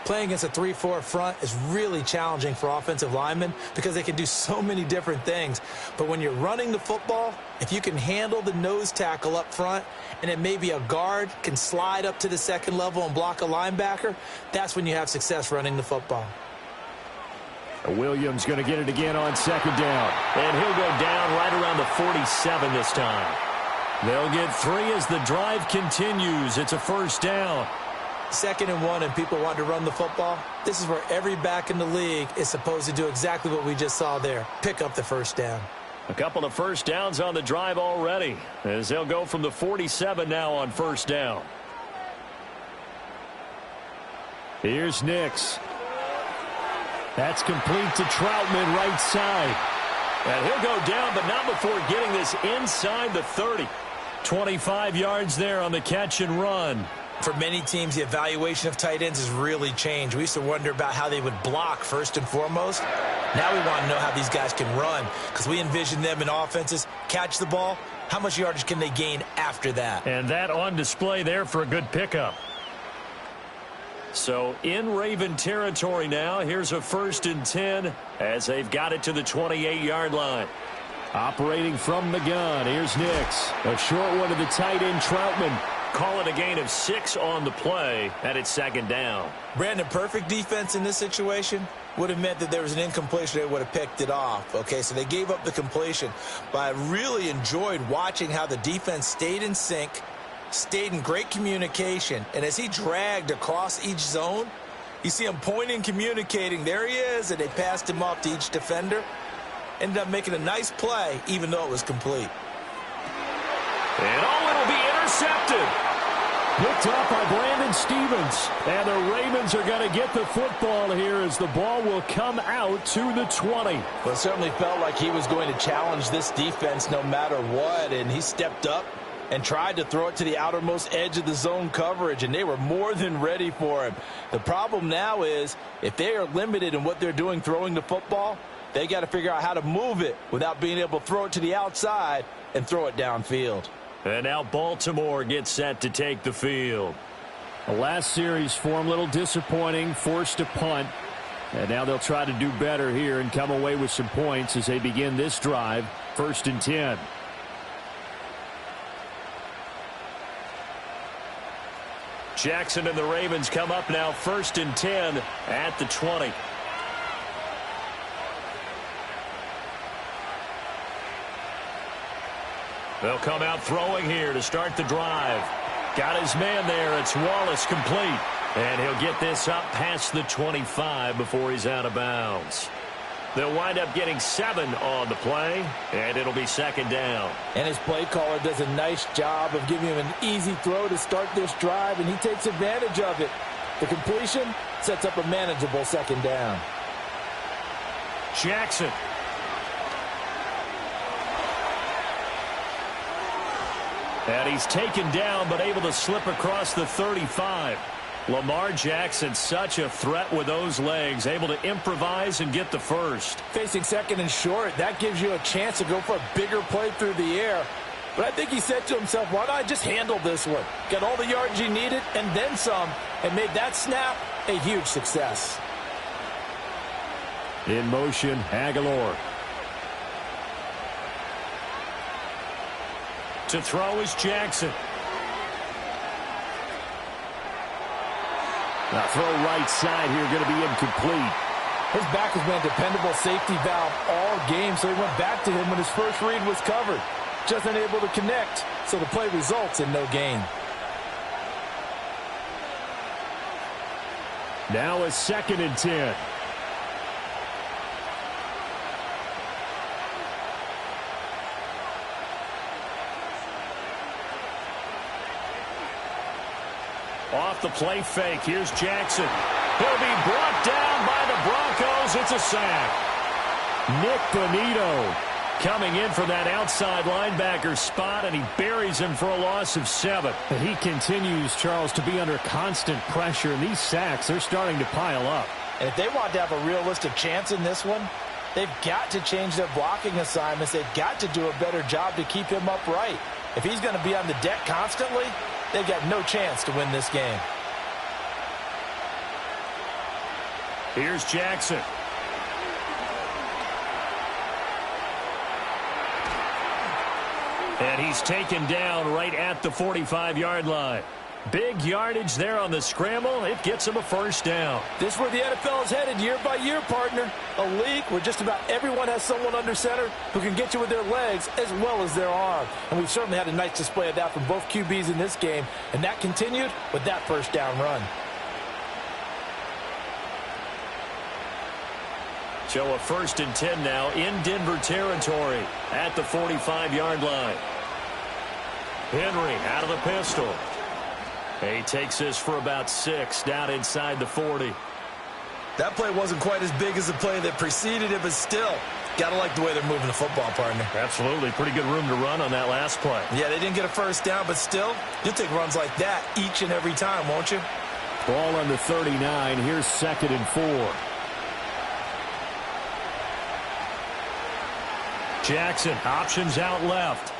Playing against a 3-4 front is really challenging for offensive linemen because they can do so many different things. But when you're running the football, if you can handle the nose tackle up front and it may be a guard can slide up to the second level and block a linebacker, that's when you have success running the football. Williams going to get it again on 2nd down. And he'll go down right around the 47 this time. They'll get 3 as the drive continues. It's a first down. 2nd and 1 and people want to run the football. This is where every back in the league is supposed to do exactly what we just saw there. Pick up the first down. A couple of first downs on the drive already as they'll go from the 47 now on first down. Here's Nix. That's complete to Troutman right side. And he'll go down, but not before getting this inside the 30. 25 yards there on the catch and run. For many teams, the evaluation of tight ends has really changed. We used to wonder about how they would block first and foremost. Now we want to know how these guys can run because we envision them in offenses, catch the ball, how much yardage can they gain after that? And that on display there for a good pickup. So in Raven territory now, here's a 1st and 10 as they've got it to the 28-yard line. Operating from the gun, here's Nix. A short one to the tight end, Troutman. Call it a gain of 6 on the play, and it's 2nd down. Brandon, perfect defense in this situation would have meant that there was an incompletion. They would have picked it off. Okay, so they gave up the completion. But I really enjoyed watching how the defense stayed in sync, stayed in great communication, and as he dragged across each zone, you see him pointing, communicating. There he is, and they passed him off to each defender. Ended up making a nice play, even though it was complete. And it'll be intercepted. Picked up by Brandon Stevens. And the Ravens are going to get the football here as the ball will come out to the 20. Well, it certainly felt like he was going to challenge this defense no matter what, and he stepped up and tried to throw it to the outermost edge of the zone coverage, and they were more than ready for him. The problem now is if they are limited in what they're doing throwing the football, they got to figure out how to move it without being able to throw it to the outside and throw it downfield. And now Baltimore gets set to take the field. The last series for them, a little disappointing, forced a punt. And now they'll try to do better here and come away with some points as they begin this drive, 1st and 10. Jackson and the Ravens come up now 1st and 10 at the 20. They'll come out throwing here to start the drive. Got his man there. It's Wallace complete. And he'll get this up past the 25 before he's out of bounds. They'll wind up getting 7 on the play, and it'll be 2nd down. And his play caller does a nice job of giving him an easy throw to start this drive, and he takes advantage of it. The completion sets up a manageable 2nd down. Jackson. And he's taken down, but able to slip across the 35. Lamar Jackson, such a threat with those legs, able to improvise and get the first. Facing 2nd and short, that gives you a chance to go for a bigger play through the air. But I think he said to himself, why not just handle this one? Got all the yards he needed and then some, and made that snap a huge success. In motion, Aguilar. To throw is Jackson. Now throw right side here, going to be incomplete. His back has been a dependable safety valve all game, so he went back to him when his first read was covered. Just unable to connect, so the play results in no gain. Now a 2nd and 10. Off the play fake. Here's Jackson. He'll be brought down by the Broncos. It's a sack. Nick Bonito coming in from that outside linebacker spot, and he buries him for a loss of 7. And he continues, Charles, to be under constant pressure, and these sacks, they're starting to pile up. And if they want to have a realistic chance in this one, they've got to change their blocking assignments. They've got to do a better job to keep him upright. If he's going to be on the deck constantly, they've got no chance to win this game. Here's Jackson. And he's taken down right at the 45-yard line. Big yardage there on the scramble. It gets him a 1st down. This is where the NFL is headed year by year, partner. A league where just about everyone has someone under center who can get you with their legs as well as their arm. And we've certainly had a nice display of that from both QBs in this game. And that continued with that 1st down run. So a 1st and 10 now in Denver territory at the 45-yard line. Henry out of the pistol. He takes this for about 6 down inside the 40. That play wasn't quite as big as the play that preceded it, but still, got to like the way they're moving the football, partner. Absolutely. Pretty good room to run on that last play. Yeah, they didn't get a 1st down, but still, you'll take runs like that each and every time, won't you? Ball on the 39. Here's 2nd and 4. Jackson, options out left.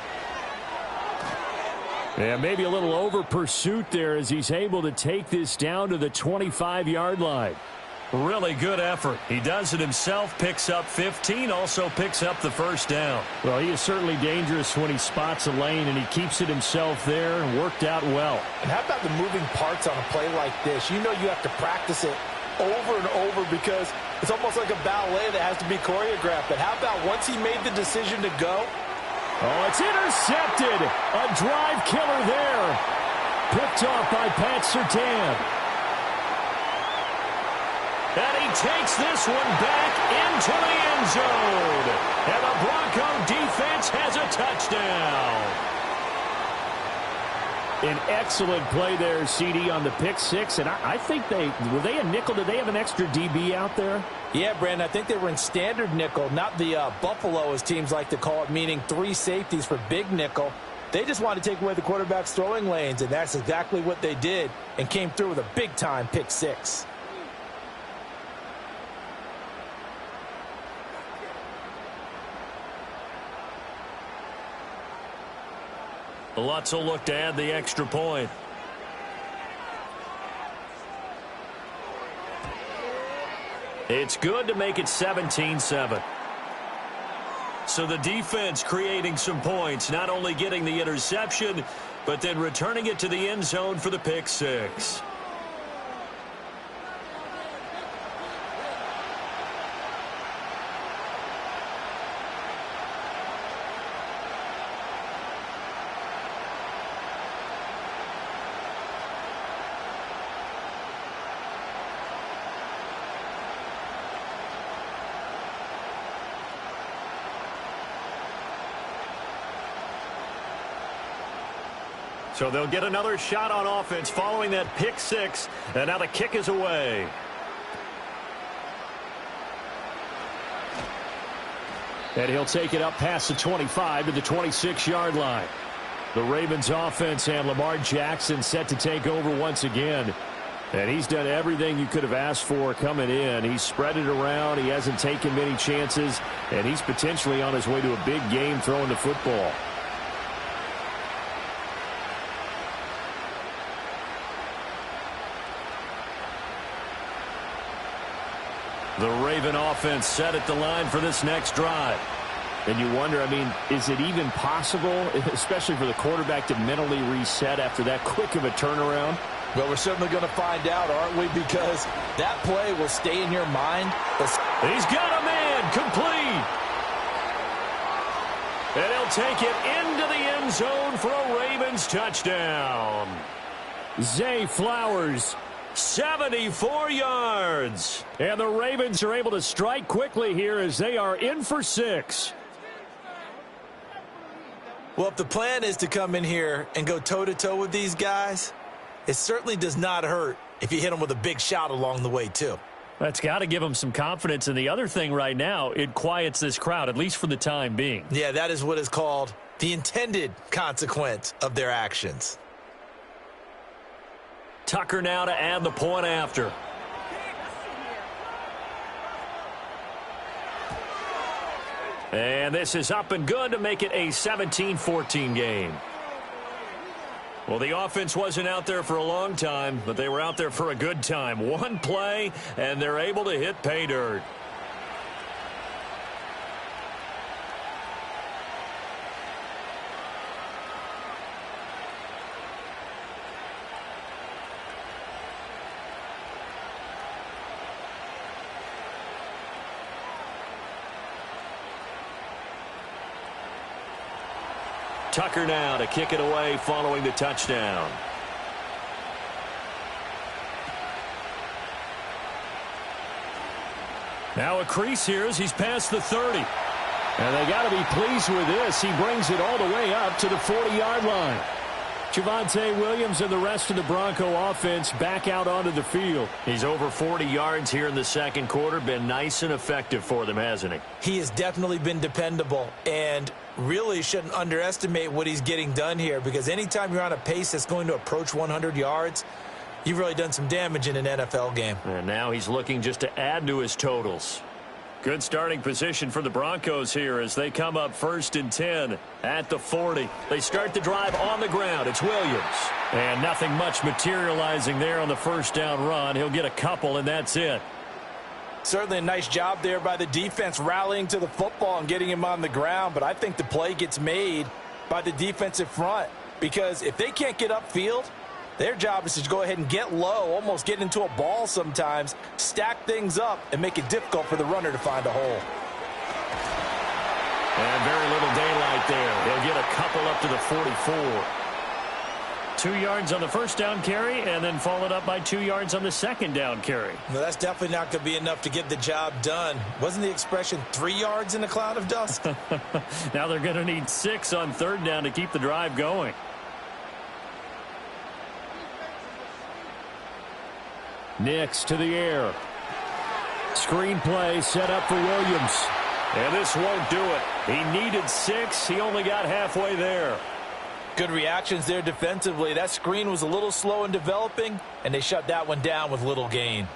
And maybe a little over pursuit there as he's able to take this down to the 25-yard line. Really good effort. He does it himself, picks up 15, also picks up the first down. Well, he is certainly dangerous when he spots a lane, and he keeps it himself there and worked out well. And how about the moving parts on a play like this? You know you have to practice it over and over because it's almost like a ballet that has to be choreographed. But how about once he made the decision to go? Oh, it's intercepted. A drive killer there. Picked off by Pat Surtain. And he takes this one back into the end zone. And the Bronco defense has a touchdown. An excellent play there, CD, on the pick six. And I think were they a nickel? Did they have an extra DB out there? Yeah, Brandon, I think they were in standard nickel, not the Buffalo, as teams like to call it, meaning 3 safeties for big nickel. They just wanted to take away the quarterback's throwing lanes, and that's exactly what they did and came through with a big-time pick six. Lutz will look to add the extra point. It's good to make it 17-7. So the defense creating some points, not only getting the interception, but then returning it to the end zone for the pick six. So they'll get another shot on offense following that pick six, and now the kick is away. And he'll take it up past the 25 to the 26-yard line. The Ravens offense and Lamar Jackson set to take over once again. And he's done everything you could have asked for coming in. He's spread it around. He hasn't taken many chances, and he's potentially on his way to a big game throwing the football. The Raven offense set at the line for this next drive. And you wonder, I mean, is it even possible, especially for the quarterback, to mentally reset after that quick of a turnaround? Well, we're certainly going to find out, aren't we? Because that play will stay in your mind. He's got a man complete. And he'll take it into the end zone for a Ravens touchdown. Zay Flowers, 74 yards. And the Ravens are able to strike quickly here as they are in for 6. Well, if the plan is to come in here and go toe-to-toe with these guys, it certainly does not hurt if you hit them with a big shot along the way, too. That's got to give them some confidence. And the other thing right now, it quiets this crowd, at least for the time being. Yeah, that is what is called the intended consequence of their actions. Tucker now to add the point after. And this is up and good to make it a 17-14 game. Well, the offense wasn't out there for a long time, but they were out there for a good time. One play, and they're able to hit pay dirt. Tucker now to kick it away following the touchdown. Now a crease here as he's past the 30. And they got to be pleased with this. He brings it all the way up to the 40-yard line. Javonte Williams and the rest of the Bronco offense back out onto the field. He's over 40 yards here in the second quarter. Been nice and effective for them, hasn't he? He has definitely been dependable and really shouldn't underestimate what he's getting done here, because anytime you're on a pace that's going to approach 100 yards, you've really done some damage in an NFL game. And now he's looking just to add to his totals. Good starting position for the Broncos here as they come up 1st and 10 at the 40. They start the drive on the ground. It's Williams. And nothing much materializing there on the first down run. He'll get a couple, and that's it. Certainly a nice job there by the defense rallying to the football and getting him on the ground. But I think the play gets made by the defensive front because if they can't get upfield, their job is to go ahead and get low, almost get into a ball sometimes, stack things up, and make it difficult for the runner to find a hole. And very little daylight there. He'll get a couple up to the 44. 2 yards on the first down carry, and then followed up by 2 yards on the second down carry. No, that's definitely not going to be enough to get the job done. Wasn't the expression 3 yards in a cloud of dust? Now they're going to need 6 on third down to keep the drive going. Nix to the air. Screen play set up for Williams. And this won't do it. He needed 6. He only got halfway there. Good reactions there defensively. That screen was a little slow in developing, and they shut that one down with little gain.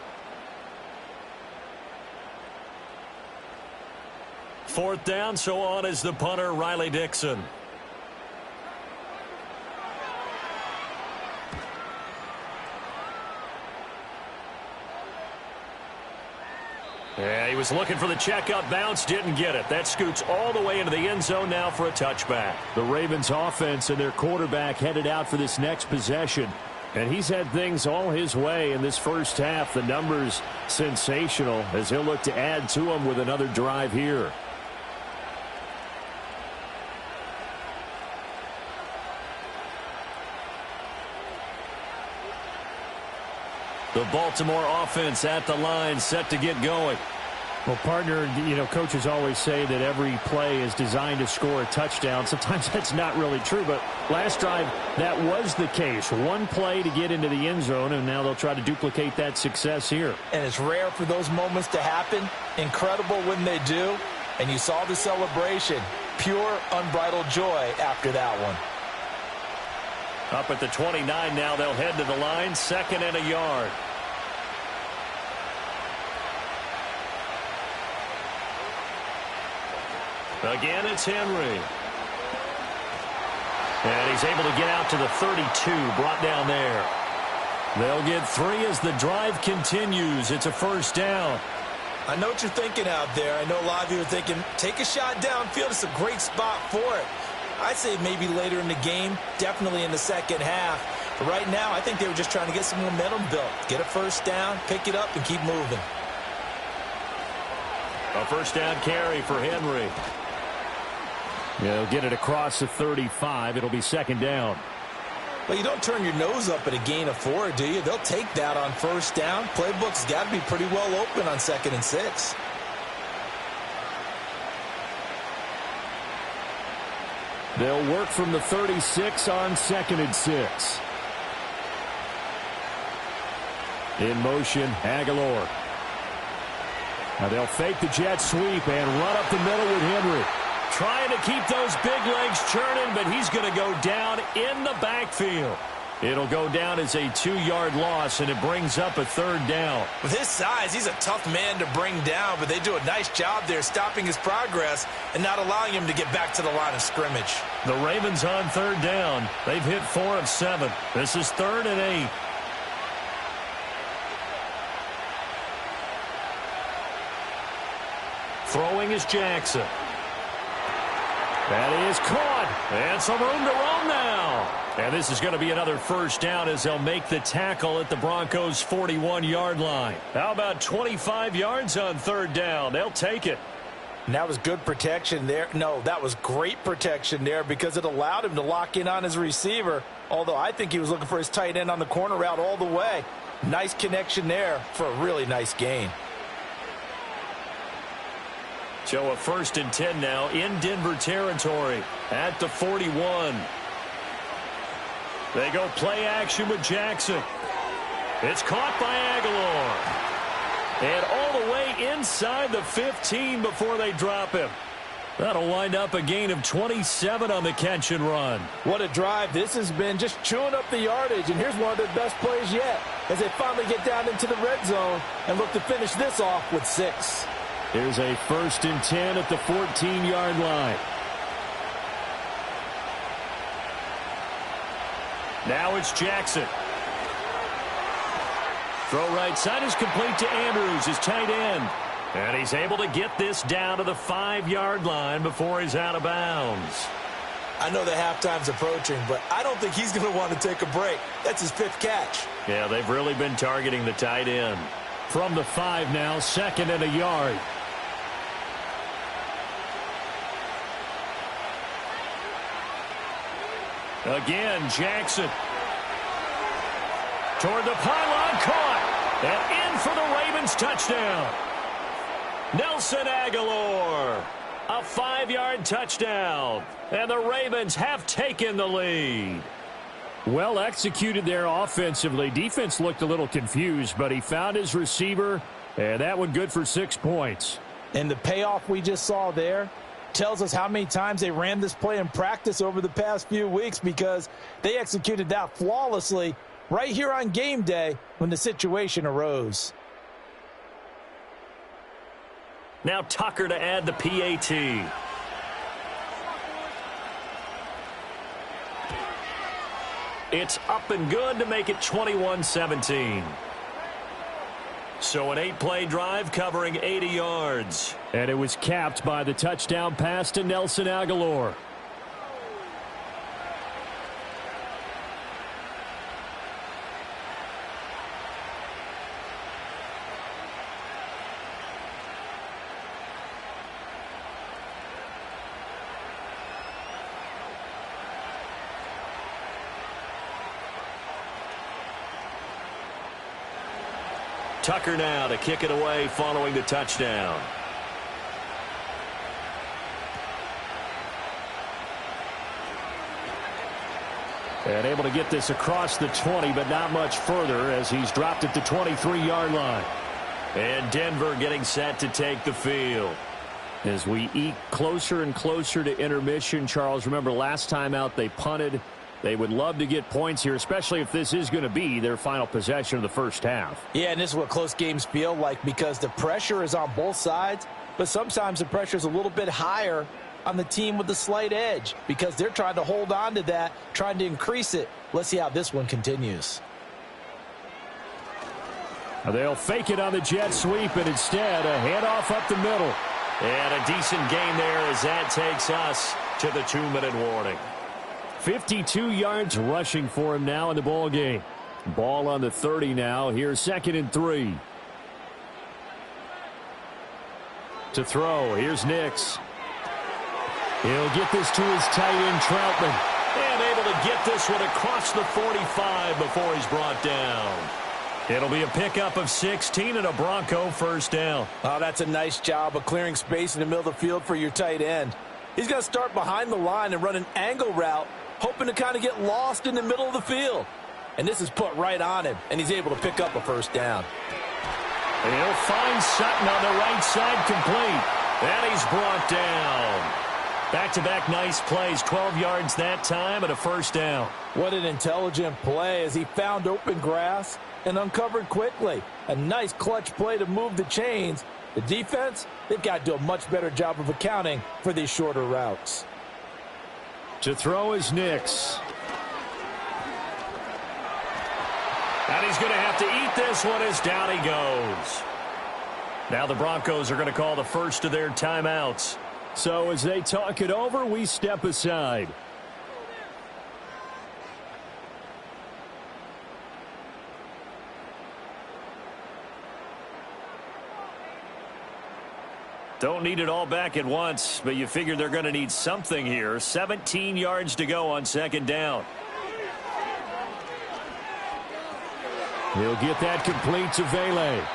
4th down, so on is the punter, Riley Dixon. Yeah, he was looking for the checkup bounce, didn't get it. That scoots all the way into the end zone now for a touchback. The Ravens offense and their quarterback headed out for this next possession. And he's had things all his way in this first half. The numbers sensational as he'll look to add to them with another drive here. The Baltimore offense at the line, set to get going. Well, partner, coaches always say that every play is designed to score a touchdown. Sometimes that's not really true, but last drive, that was the case. One play to get into the end zone, and now they'll try to duplicate that success here. And it's rare for those moments to happen. Incredible when they do. And you saw the celebration. Pure, unbridled joy after that one. Up at the 29 now, they'll head to the line, 2nd and a yard. Again, it's Henry. And he's able to get out to the 32, brought down there. They'll get 3 as the drive continues. It's a first down. I know what you're thinking out there. I know a lot of you are thinking, take a shot downfield. It's a great spot for it. I'd say maybe later in the game, definitely in the second half. But right now, I think they were just trying to get some momentum built. Get a first down, pick it up, and keep moving. A first down carry for Henry. They'll get it across the 35. It'll be 2nd down. Well, you don't turn your nose up at a gain of 4, do you? They'll take that on first down. Playbook's got to be pretty well open on 2nd and 6. They'll work from the 36 on 2nd and 6. In motion, Aguilar. Now they'll fake the jet sweep and run up the middle with Henry. Trying to keep those big legs churning, but he's going to go down in the backfield. It'll go down as a 2-yard loss, and it brings up a 3rd down. With his size, he's a tough man to bring down, but they do a nice job there stopping his progress and not allowing him to get back to the line of scrimmage. The Ravens on 3rd down. They've hit 4 of 7. This is 3rd and 8. Throwing is Jackson. That is caught. And some room to roam now. And this is going to be another first down as they'll make the tackle at the Broncos' 41-yard line. How about 25 yards on 3rd down? They'll take it. And that was good protection there. No, that was great protection there because it allowed him to lock in on his receiver. Although I think he was looking for his tight end on the corner route all the way. Nice connection there for a really nice gain. So a 1st and 10 now in Denver territory at the 41. They go play action with Jackson. It's caught by Aguilar. And all the way inside the 15 before they drop him. That'll wind up a gain of 27 on the catch and run. What a drive. This has been just chewing up the yardage. And here's one of their best plays yet as they finally get down into the red zone and look to finish this off with 6. Here's a 1st and 10 at the 14-yard line. Now it's Jackson. Throw right side is complete to Andrews, his tight end. And he's able to get this down to the 5-yard line before he's out of bounds. I know the halftime's approaching, but I don't think he's going to want to take a break. That's his 5th catch. Yeah, they've really been targeting the tight end. From the 5 now, 2nd and a yard. Again, Jackson. Toward the pylon, caught. And in for the Ravens touchdown. Nelson Aguilar. A 5-yard touchdown. And the Ravens have taken the lead. Well executed there offensively. Defense looked a little confused, but he found his receiver, and that one good for 6 points. And the payoff we just saw there tells us how many times they ran this play in practice over the past few weeks, because they executed that flawlessly right here on game day when the situation arose. Now Tucker to add the PAT. It's up and good to make it 21-17. So an 8-play drive covering 80 yards. And it was capped by the touchdown pass to Nelson Aguilar. Tucker now to kick it away following the touchdown. And able to get this across the 20, but not much further as he's dropped at the 23-yard line. And Denver getting set to take the field. As we eke closer and closer to intermission, Charles, remember last time out they punted. They would love to get points here, especially if this is going to be their final possession of the first half. Yeah, and this is what close games feel like, because the pressure is on both sides, but sometimes the pressure is a little bit higher on the team with the slight edge because they're trying to hold on to that, trying to increase it. Let's see how this one continues. They'll fake it on the jet sweep, and instead a handoff up the middle. And a decent gain there as that takes us to the 2-minute warning. 52 yards rushing for him now in the ball game. Ball on the 30 now. Here's 2nd and 3. To throw. Here's Nix. He'll get this to his tight end, Troutman. And able to get this one across the 45 before he's brought down. It'll be a pickup of 16 and a Bronco first down. Oh, that's a nice job of clearing space in the middle of the field for your tight end. He's going to start behind the line and run an angle route, hoping to kind of get lost in the middle of the field. And this is put right on him, and he's able to pick up a first down. And he'll find Sutton on the right side complete. And he's brought down. Back-to-back nice plays, 12 yards that time and a first down. What an intelligent play as he found open grass and uncovered quickly. A nice clutch play to move the chains. The defense, they've got to do a much better job of accounting for these shorter routes. To throw is Nix. And he's going to have to eat this one as down he goes. Now the Broncos are going to call the first of their timeouts. So as they talk it over, we step aside. Don't need it all back at once, but you figure they're going to need something here. 17 yards to go on 2nd down. He'll get that complete to Vele.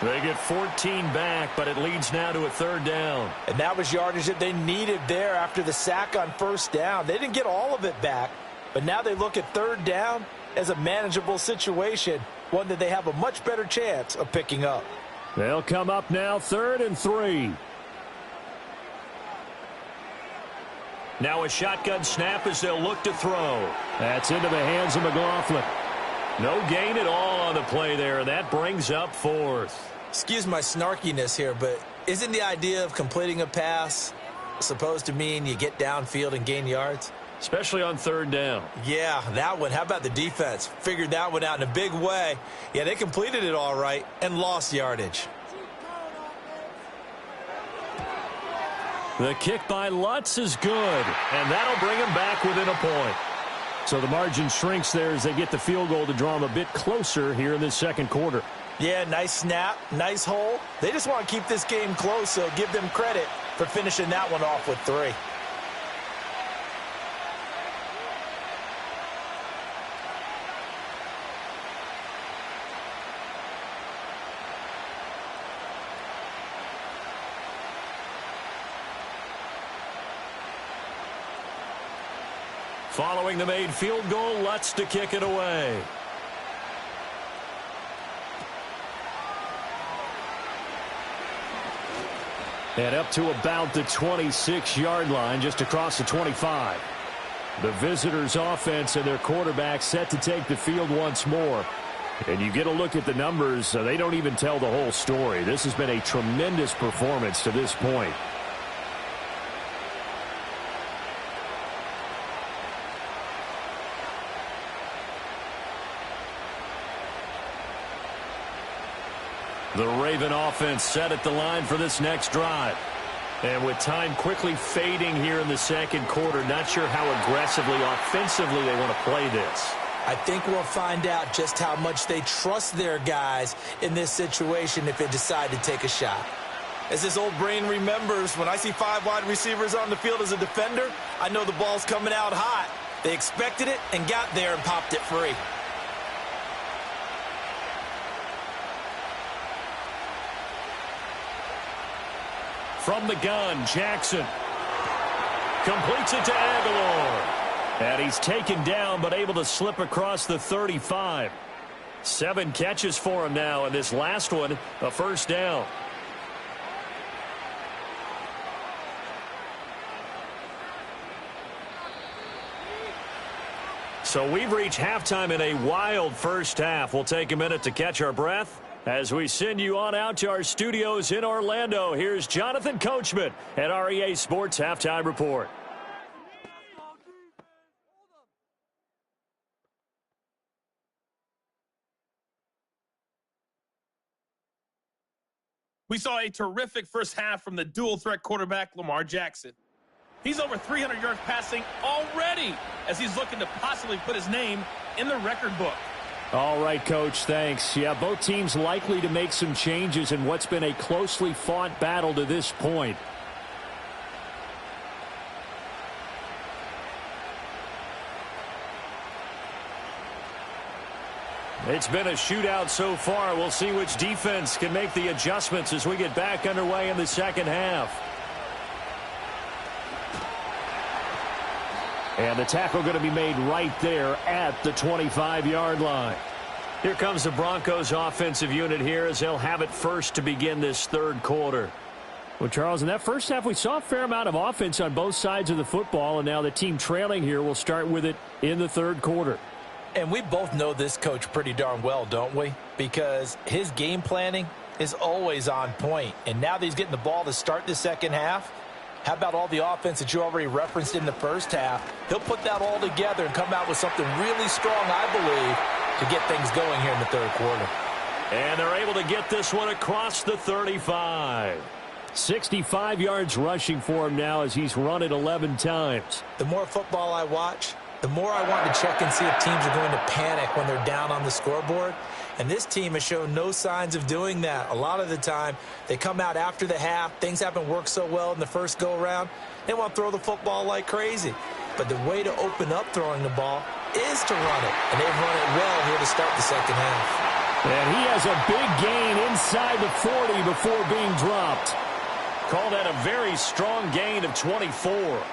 They get 14 back, but it leads now to a 3rd down. And that was yardage that they needed there after the sack on 1st down. They didn't get all of it back, but now they look at 3rd down as a manageable situation, one that they have a much better chance of picking up. They'll come up now 3rd and 3. Now a shotgun snap as they'll look to throw. That's into the hands of McLaughlin. No gain at all on the play there. That brings up 4th. Excuse my snarkiness here, but Isn't the idea of completing a pass supposed to mean you get downfield and gain yards? Especially on third down. Yeah, that one. How about the defense? Figured that one out in a big way. Yeah, they completed it all right and lost yardage. The kick by Lutz is good, and that'll bring him back within a point. So the margin shrinks there as they get the field goal to draw them a bit closer here in this second quarter. Yeah, nice snap, nice hole. They just want to keep this game close, so give them credit for finishing that one off with 3. Following the made field goal, Lutz to kick it away. And up to about the 26-yard line, just across the 25. The visitors' offense and their quarterback set to take the field once more. And you get a look at the numbers, they don't even tell the whole story. This has been a tremendous performance to this point. The Raven offense set at the line for this next drive. And with time quickly fading here in the second quarter, not sure how aggressively, offensively they want to play this. I think we'll find out just how much they trust their guys in this situation if they decide to take a shot. As this old brain remembers, when I see 5 wide receivers on the field as a defender, I know the ball's coming out hot. They expected it and got there and popped it free. From the gun, Jackson completes it to Aguilar. And he's taken down but able to slip across the 35. 7 catches for him now, and this last one, a first down. So we've reached halftime in a wild first half. We'll take a minute to catch our breath as we send you on out to our studios in Orlando. Here's Jonathan Coachman at REA Sports Halftime Report. We saw a terrific first half from the dual-threat quarterback, Lamar Jackson. He's over 300 yards passing already as he's looking to possibly put his name in the record book. All right, Coach, thanks. Yeah, both teams likely to make some changes in what's been a closely fought battle to this point. It's been a shootout so far. We'll see which defense can make the adjustments as we get back underway in the second half. And the tackle going to be made right there at the 25-yard line. Here comes the Broncos offensive unit here as they'll have it first to begin this third quarter. Well, Charles, in that first half, we saw a fair amount of offense on both sides of the football, and now the team trailing here will start with it in the third quarter. And we both know this coach pretty darn well, don't we? Because his game planning is always on point. And now that he's getting the ball to start the second half, how about all the offense that you already referenced in the first half? He'll put that all together and come out with something really strong, I believe, to get things going here in the third quarter. And they're able to get this one across the 35. 65 yards rushing for him now as he's run it 11 times. The more football I watch, the more I want to check and see if teams are going to panic when they're down on the scoreboard. And this team has shown no signs of doing that. A lot of the time, they come out after the half. Things haven't worked so well in the first go-around. They want to throw the football like crazy. But the way to open up throwing the ball is to run it. And they've run it well here to start the second half. And he has a big gain inside the 40 before being dropped. Called that a very strong gain of 24.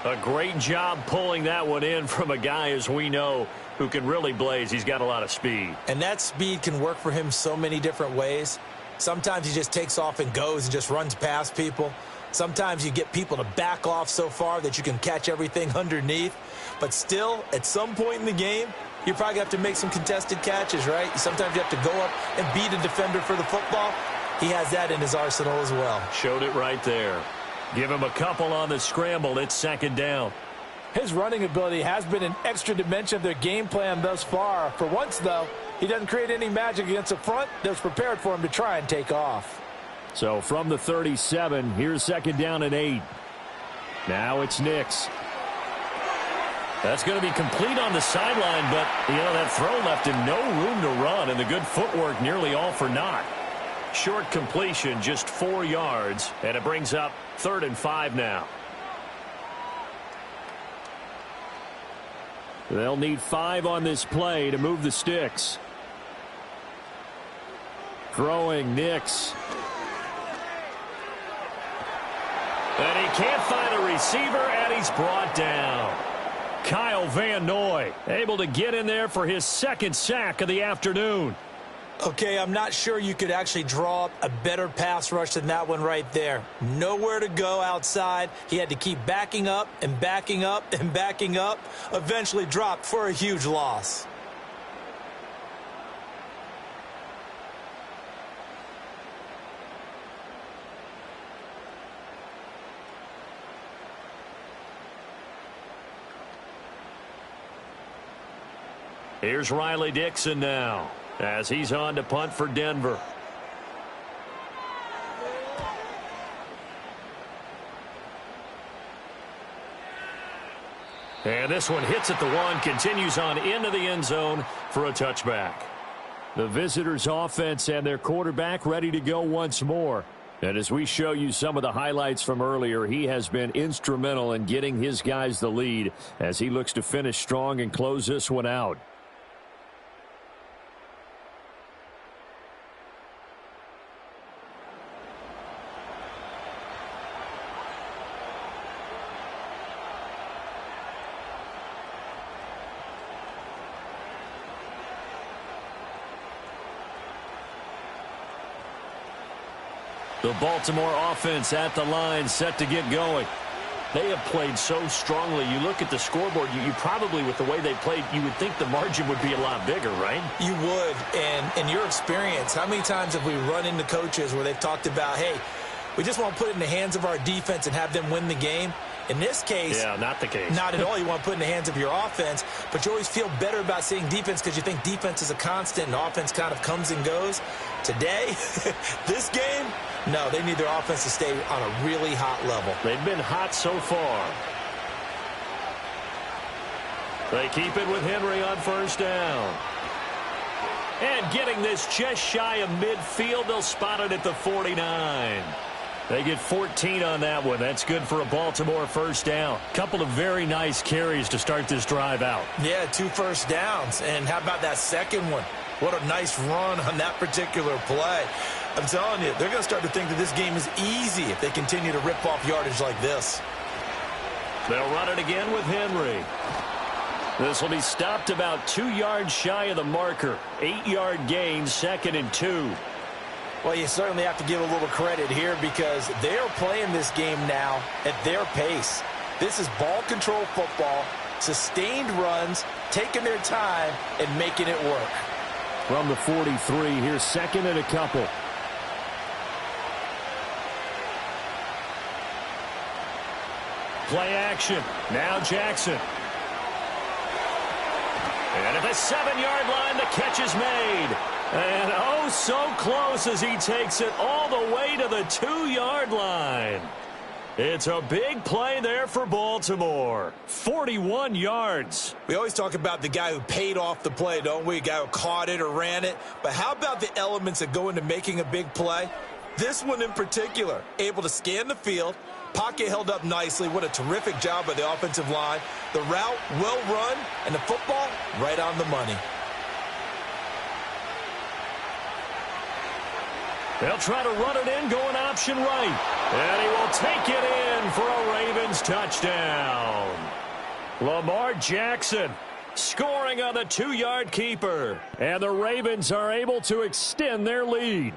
A great job pulling that one in from a guy, as we know, who can really blaze. He's got a lot of speed. And that speed can work for him so many different ways. Sometimes he just takes off and goes and just runs past people. Sometimes you get people to back off so far that you can catch everything underneath. But still, at some point in the game, you probably have to make some contested catches, right? Sometimes you have to go up and beat a defender for the football. he has that in his arsenal as well. Showed it right there. Give him a couple on the scramble. It's second down. His running ability has been an extra dimension of their game plan thus far. For once, though, he doesn't create any magic against the front that's prepared for him to try and take off. So from the 37, here's second down and 8. Now it's Nix. That's going to be complete on the sideline, but, that throw left him no room to run, and the good footwork nearly all for naught. Short completion, just 4 yards, and it brings up 3rd and 5 now. They'll need 5 on this play to move the sticks. Throwing Nix. And he can't find a receiver, and he's brought down. Kyle Van Noy able to get in there for his 2nd sack of the afternoon. Okay, I'm not sure you could actually draw up a better pass rush than that one right there. Nowhere to go outside. He had to keep backing up and backing up and backing up. Eventually dropped for a huge loss. Here's Riley Dixon now, as he's on to punt for Denver. And this one hits at the 1, continues on into the end zone for a touchback. The visitors' offense and their quarterback ready to go once more. And as we show you some of the highlights from earlier, he has been instrumental in getting his guys the lead as he looks to finish strong and close this one out. The Baltimore offense at the line, set to get going. They have played so strongly. You look at the scoreboard, you probably, with the way they played, you would think the margin would be a lot bigger, right? You would. And in your experience, how many times have we run into coaches where they've talked about, hey, we just want to put it in the hands of our defense and have them win the game? In this case, yeah, not the case. Not at all. You want to put it in the hands of your offense, but you always feel better about seeing defense because you think defense is a constant and offense kind of comes and goes. Today, this game, no, they need their offense to stay on a really hot level. They've been hot so far. They keep it with Henry on 1st down. And getting this just shy of midfield, they'll spot it at the 49. They get 14 on that one. That's good for a Baltimore 1st down. Couple of very nice carries to start this drive out. Yeah, 2 first downs. And how about that second one? What a nice run on that particular play. I'm telling you, they're going to start to think that this game is easy if they continue to rip off yardage like this. They'll run it again with Henry. This will be stopped about 2 yards shy of the marker. 8-yard gain, 2nd and 2. Well, you certainly have to give a little credit here because they are playing this game now at their pace. This is ball control football, sustained runs, taking their time, and making it work. From the 43, here's 2nd and a couple. Play action. Now Jackson. And at the 7-yard line, the catch is made. And oh, so close as he takes it all the way to the 2-yard line. It's a big play there for Baltimore. 41 yards. We always talk about the guy who paid off the play, don't we? A guy who caught it or ran it. But how about the elements that go into making a big play? This one in particular, able to scan the field. Pocket held up nicely. What a terrific job by the offensive line. The route well run, and the football right on the money. They'll try to run it in, going option right. And he will take it in for a Ravens touchdown. Lamar Jackson scoring on the 2-yard keeper. And the Ravens are able to extend their lead.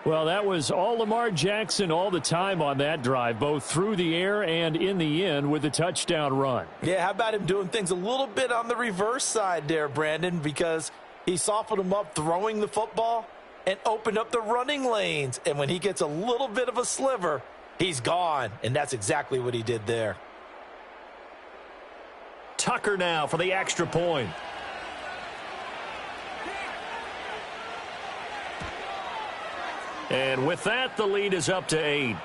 Well, that was all Lamar Jackson all the time on that drive, both through the air and in the end with a touchdown run. Yeah, how about him doing things a little bit on the reverse side there, Brandon, because he softened him up throwing the football, and opened up the running lanes. And when he gets a little bit of a sliver, he's gone. And that's exactly what he did there. Tucker now for the extra point. And with that, the lead is up to 8.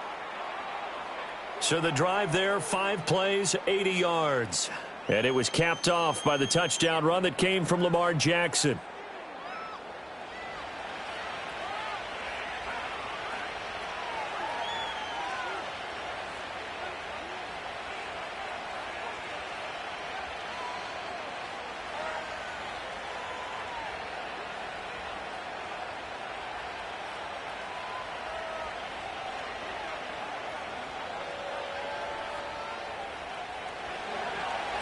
So the drive there, 5 plays, 80 yards. And it was capped off by the touchdown run that came from Lamar Jackson.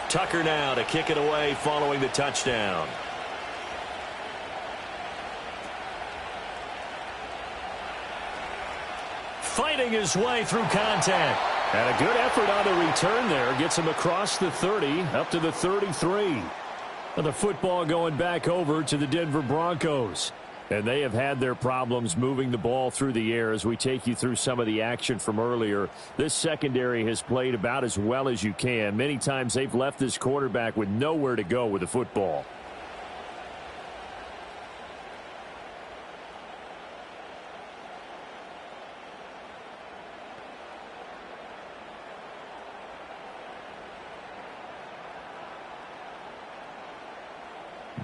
Tucker now to kick it away following the touchdown. Fighting his way through contact. And a good effort on the return there. Gets him across the 30, up to the 33. And the football going back over to the Denver Broncos. And they have had their problems moving the ball through the air as we take you through some of the action from earlier. This secondary has played about as well as you can. Many times they've left this quarterback with nowhere to go with the football.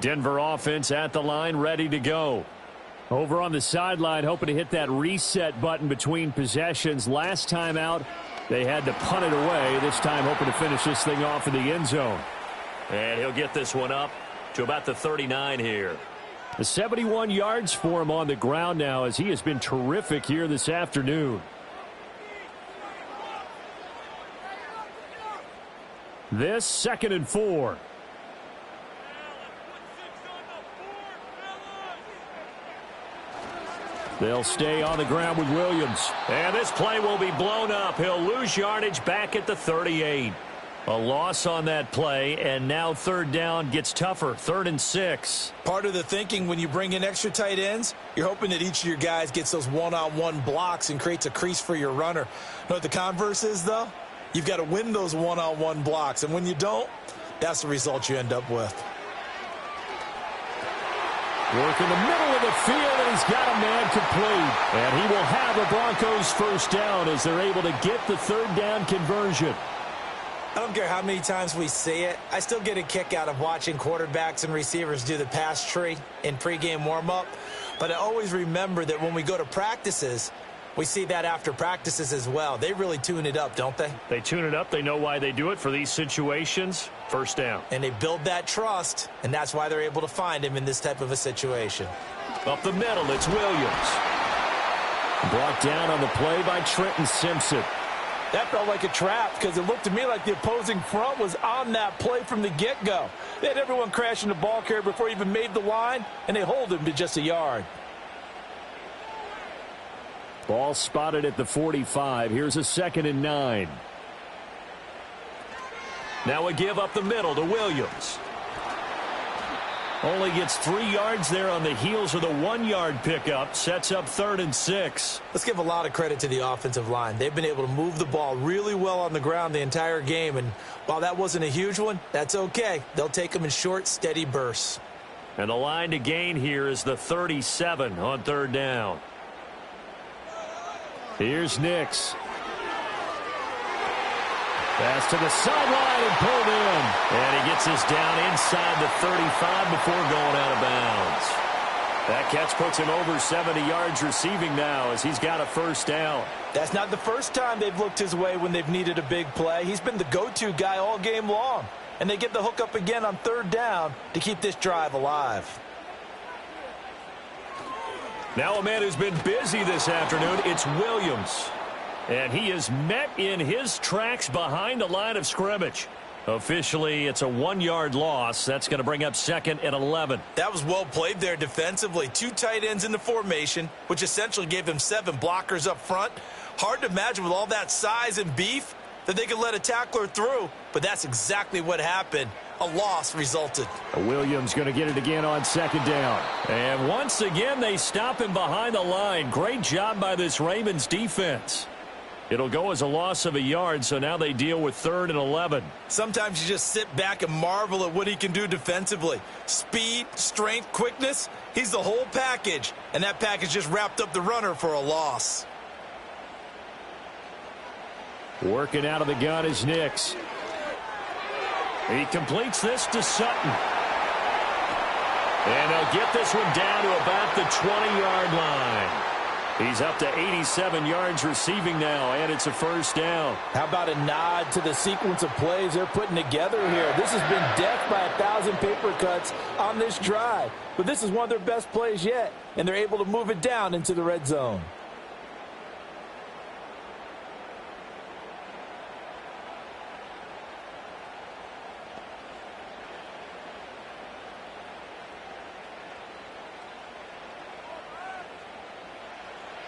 Denver offense at the line, ready to go. Over on the sideline, hoping to hit that reset button between possessions. Last time out, they had to punt it away. This time, hoping to finish this thing off in the end zone. And he'll get this one up to about the 39 here. The 71 yards for him on the ground now, as he has been terrific here this afternoon. This 2nd and 4. They'll stay on the ground with Williams. And this play will be blown up. He'll lose yardage back at the 38. A loss on that play, and now 3rd down gets tougher. 3rd and 6. Part of the thinking when you bring in extra tight ends, you're hoping that each of your guys gets those one-on-one blocks and creates a crease for your runner. You know what the converse is, though? You've got to win those one-on-one blocks, and when you don't, that's the result you end up with. Work in the middle of the field, and he's got a man complete. And he will have the Broncos 1st down as they're able to get the 3rd down conversion. I don't care how many times we see it. I still get a kick out of watching quarterbacks and receivers do the pass tree in pregame warm-up. But I always remember that when we go to practices, we see that after practices as well. They really tune it up, don't they? They tune it up. They know why they do it for these situations. 1st down. And they build that trust, and that's why they're able to find him in this type of a situation. Up the middle, it's Williams. Brought down on the play by Trenton Simpson. That felt like a trap because it looked to me like the opposing front was on that play from the get-go. They had everyone crashing the ball carrier before he even made the line, and they hold him to just a yard. Ball spotted at the 45. Here's a 2nd and 9. Now a give up the middle to Williams. Only gets 3 yards there on the heels of the 1-yard pickup. Sets up 3rd and 6. Let's give a lot of credit to the offensive line. They've been able to move the ball really well on the ground the entire game. And while that wasn't a huge one, that's okay. They'll take them in short, steady bursts. And the line to gain here is the 37 on 3rd down. Here's Nix. Pass to the sideline and pulled in. And he gets us down inside the 35 before going out of bounds. That catch puts him over 70 yards receiving now as he's got a 1st down. That's not the first time they've looked his way when they've needed a big play. He's been the go-to guy all game long. And they get the hook up again on 3rd down to keep this drive alive. Now a man who's been busy this afternoon, it's Williams. And he is met in his tracks behind the line of scrimmage. Officially, it's a 1-yard loss. That's going to bring up 2nd and 11. That was well played there defensively. 2 tight ends in the formation, which essentially gave him 7 blockers up front. Hard to imagine with all that size and beef that they could let a tackler through, but that's exactly what happened. a loss resulted. Williams going to get it again on second down. And once again, they stop him behind the line. Great job by this Ravens defense. It'll go as a loss of a yard, so now they deal with 3rd and 11. Sometimes you just sit back and marvel at what he can do defensively. Speed, strength, quickness, he's the whole package. And that package just wrapped up the runner for a loss. Working out of the gun is Nix. He completes this to Sutton. And they'll get this one down to about the 20-yard line. He's up to 87 yards receiving now, and it's a first down. How about a nod to the sequence of plays they're putting together here? This has been death by 1,000 paper cuts on this drive. But this is one of their best plays yet, and they're able to move it down into the red zone.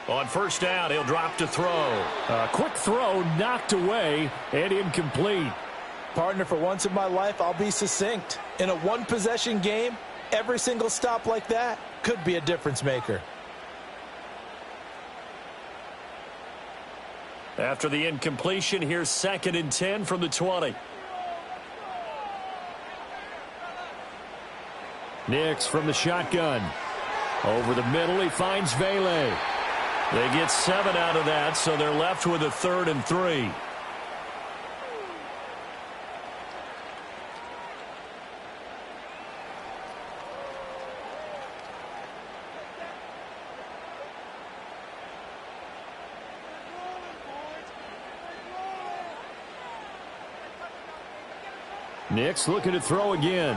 On first down, he'll drop to throw. A quick throw knocked away and incomplete. Partner, for once in my life, I'll be succinct. In a one-possession game, every single stop like that could be a difference maker. After the incompletion, here's 2nd and 10 from the 20. Nix from the shotgun. Over the middle, he finds Vele. They get 7 out of that, so they're left with a 3rd and 3. Nix looking to throw again.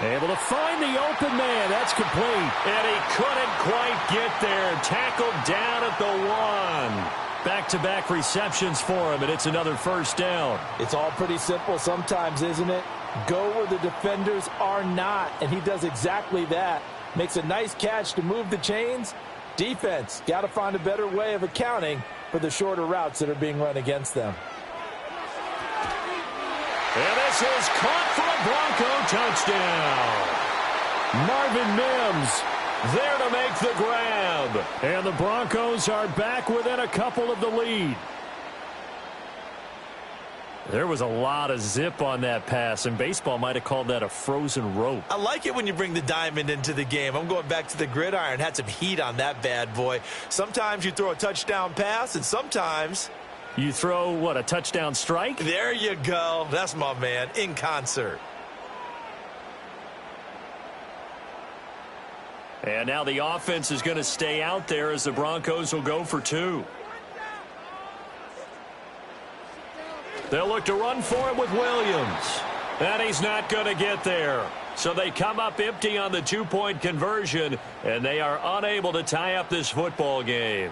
Able to find the open man. That's complete. And he couldn't quite get there. Tackled down at the 1. Back-to-back receptions for him, and it's another first down. It's all pretty simple sometimes, isn't it? Go where the defenders are not, and he does exactly that. Makes a nice catch to move the chains. Defense, got to find a better way of accounting for the shorter routes that are being run against them. And this is caught for a Bronco touchdown. Marvin Mims there to make the grab. And the Broncos are back within a couple of the lead. There was a lot of zip on that pass, and baseball might have called that a frozen rope. I like it when you bring the diamond into the game. I'm going back to the gridiron. Had some heat on that bad boy. Sometimes you throw a touchdown pass, and sometimes you throw, what, a touchdown strike? There you go. That's my man, in concert. And now the offense is going to stay out there as the Broncos will go for 2. They'll look to run for it with Williams. And he's not going to get there. So they come up empty on the 2-point conversion, and they are unable to tie up this football game.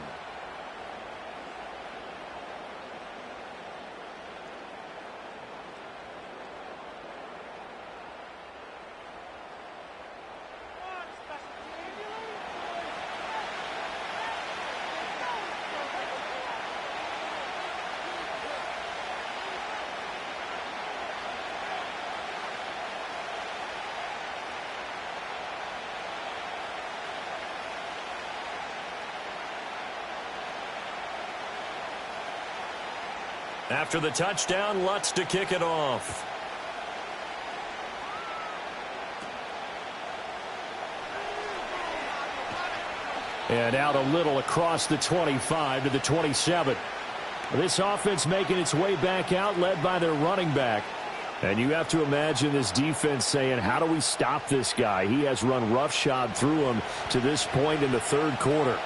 After the touchdown, Lutz to kick it off. And out a little across the 25 to the 27. This offense making its way back out, led by their running back. And you have to imagine this defense saying, how do we stop this guy? He has run roughshod through him to this point in the third quarter.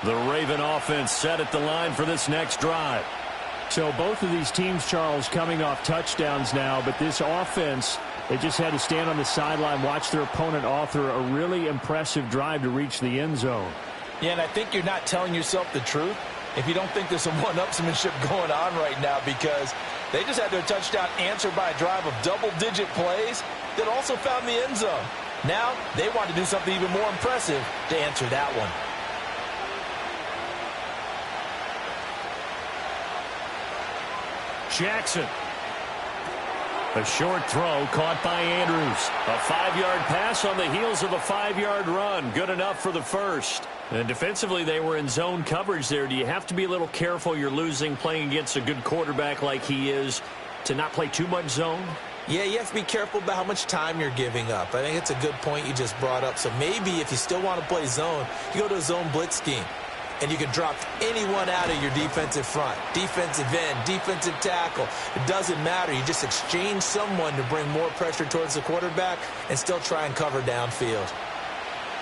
The Raven offense set at the line for this next drive. So both of these teams, Charles, coming off touchdowns now, but this offense, they just had to stand on the sideline, watch their opponent author a really impressive drive to reach the end zone. Yeah, and I think you're not telling yourself the truth if you don't think there's some one-upsmanship going on right now, because they just had their touchdown answered by a drive of double-digit plays that also found the end zone. Now they want to do something even more impressive to answer that one. Jackson. A short throw caught by Andrews. A 5-yard pass on the heels of a 5-yard run. Good enough for the first. And defensively, they were in zone coverage there. Do you have to be a little careful? You're losing playing against a good quarterback like he is to not play too much zone? Yeah, you have to be careful about how much time you're giving up. I think it's a good point you just brought up. So maybe if you still want to play zone, you go to a zone blitz scheme. And you can drop anyone out of your defensive front, defensive end, defensive tackle. It doesn't matter. You just exchange someone to bring more pressure towards the quarterback and still try and cover downfield.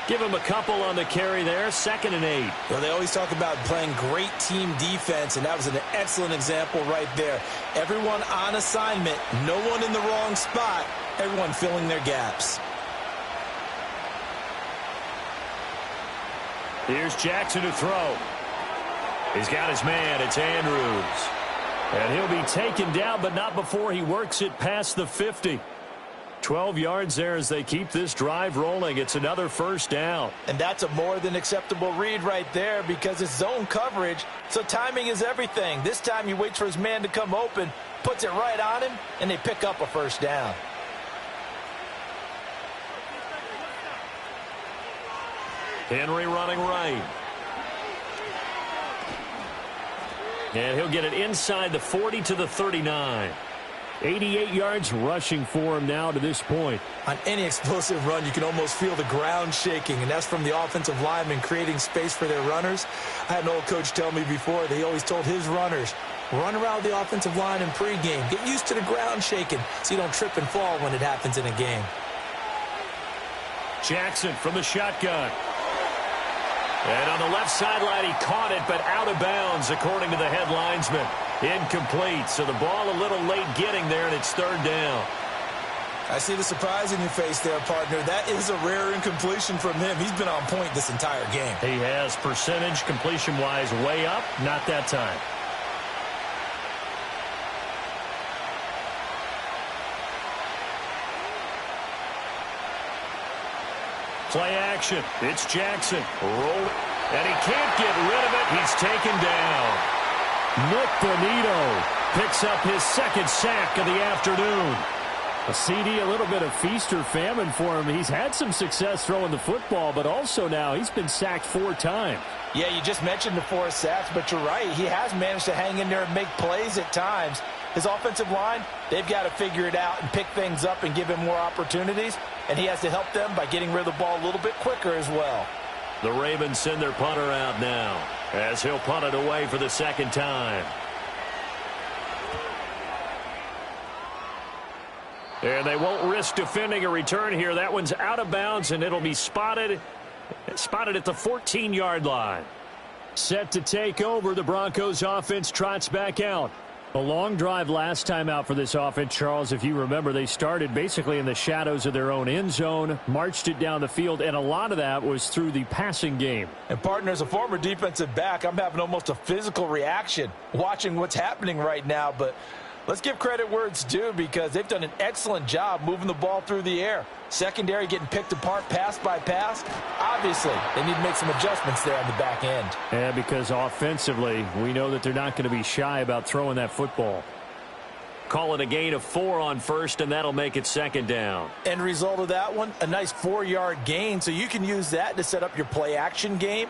Give him a couple on the carry there, 2nd and 8. Well, they always talk about playing great team defense, and that was an excellent example right there. Everyone on assignment, no one in the wrong spot, everyone filling their gaps. Here's Jackson to throw. He's got his man. It's Andrews. And he'll be taken down, but not before he works it past the 50. 12 yards there as they keep this drive rolling. It's another first down. And that's a more than acceptable read right there because it's zone coverage, so timing is everything. This time he waits for his man to come open, puts it right on him, and they pick up a first down. Henry running right. And he'll get it inside the 40 to the 39. 88 yards rushing for him now to this point. On any explosive run, you can almost feel the ground shaking, and that's from the offensive linemen creating space for their runners. I had an old coach tell me before, they always told his runners, run around the offensive line in pregame. Get used to the ground shaking so you don't trip and fall when it happens in a game. Jackson from the shotgun. And on the left sideline, he caught it, but out of bounds, according to the head linesman. Incomplete, so the ball a little late getting there, and it's 3rd down. I see the surprise in your face there, partner. That is a rare incompletion from him. He's been on point this entire game. He has percentage, completion-wise, way up. Not that time. Play action. It's Jackson. Roll. And he can't get rid of it. He's taken down. Nick Bonito picks up his 2nd sack of the afternoon. A CD, a little bit of feast or famine for him. He's had some success throwing the football, but also now he's been sacked 4 times. Yeah, you just mentioned the 4 sacks, but you're right. He has managed to hang in there and make plays at times. His offensive line, they've got to figure it out and pick things up and give him more opportunities, and he has to help them by getting rid of the ball a little bit quicker as well. The Ravens send their punter out now as he'll punt it away for the 2nd time. And they won't risk defending a return here. That one's out of bounds, and it'll be spotted at the 14-yard line. Set to take over, the Broncos offense trots back out. A long drive last time out for this offense, Charles. If you remember, they started basically in the shadows of their own end zone, marched it down the field, and a lot of that was through the passing game. And, partner, as a former defensive back, I'm having almost a physical reaction watching what's happening right now. But let's give credit where it's due because they've done an excellent job moving the ball through the air. Secondary getting picked apart pass by pass. Obviously, they need to make some adjustments there on the back end. Yeah, because offensively, we know that they're not going to be shy about throwing that football. Call it a gain of 4 on first, and that'll make it 2nd down. End result of that one, a nice 4-yard gain, so you can use that to set up your play-action game,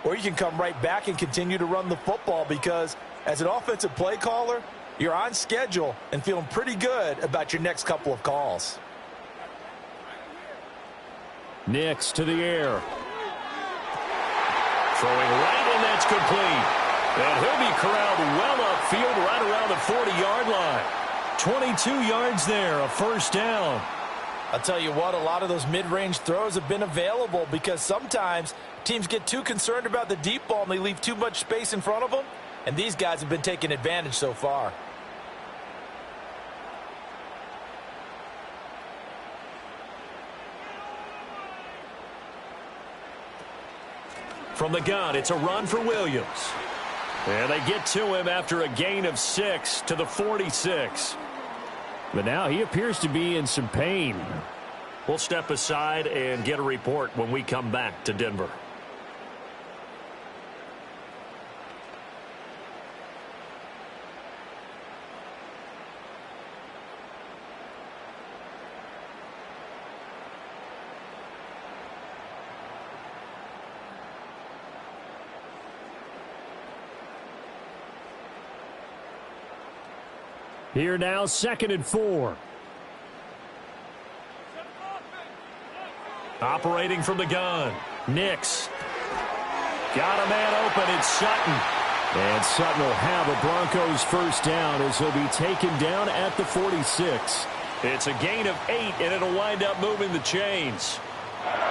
or you can come right back and continue to run the football because as an offensive play caller, you're on schedule and feeling pretty good about your next couple of calls. Nix to the air. Throwing right, and that's complete. And he'll be corralled well upfield right around the 40-yard line. 22 yards there, a first down. I'll tell you what, a lot of those mid-range throws have been available because sometimes teams get too concerned about the deep ball and they leave too much space in front of them, and these guys have been taking advantage so far. From the gun, it's a run for Williams. And they get to him after a gain of 6 to the 46. But now he appears to be in some pain. We'll step aside and get a report when we come back to Denver. Here now, 2nd and 4. Operating from the gun, Nix. Got a man open, it's Sutton. And Sutton will have a Broncos first down as he'll be taken down at the 46. It's a gain of 8, and it'll wind up moving the chains.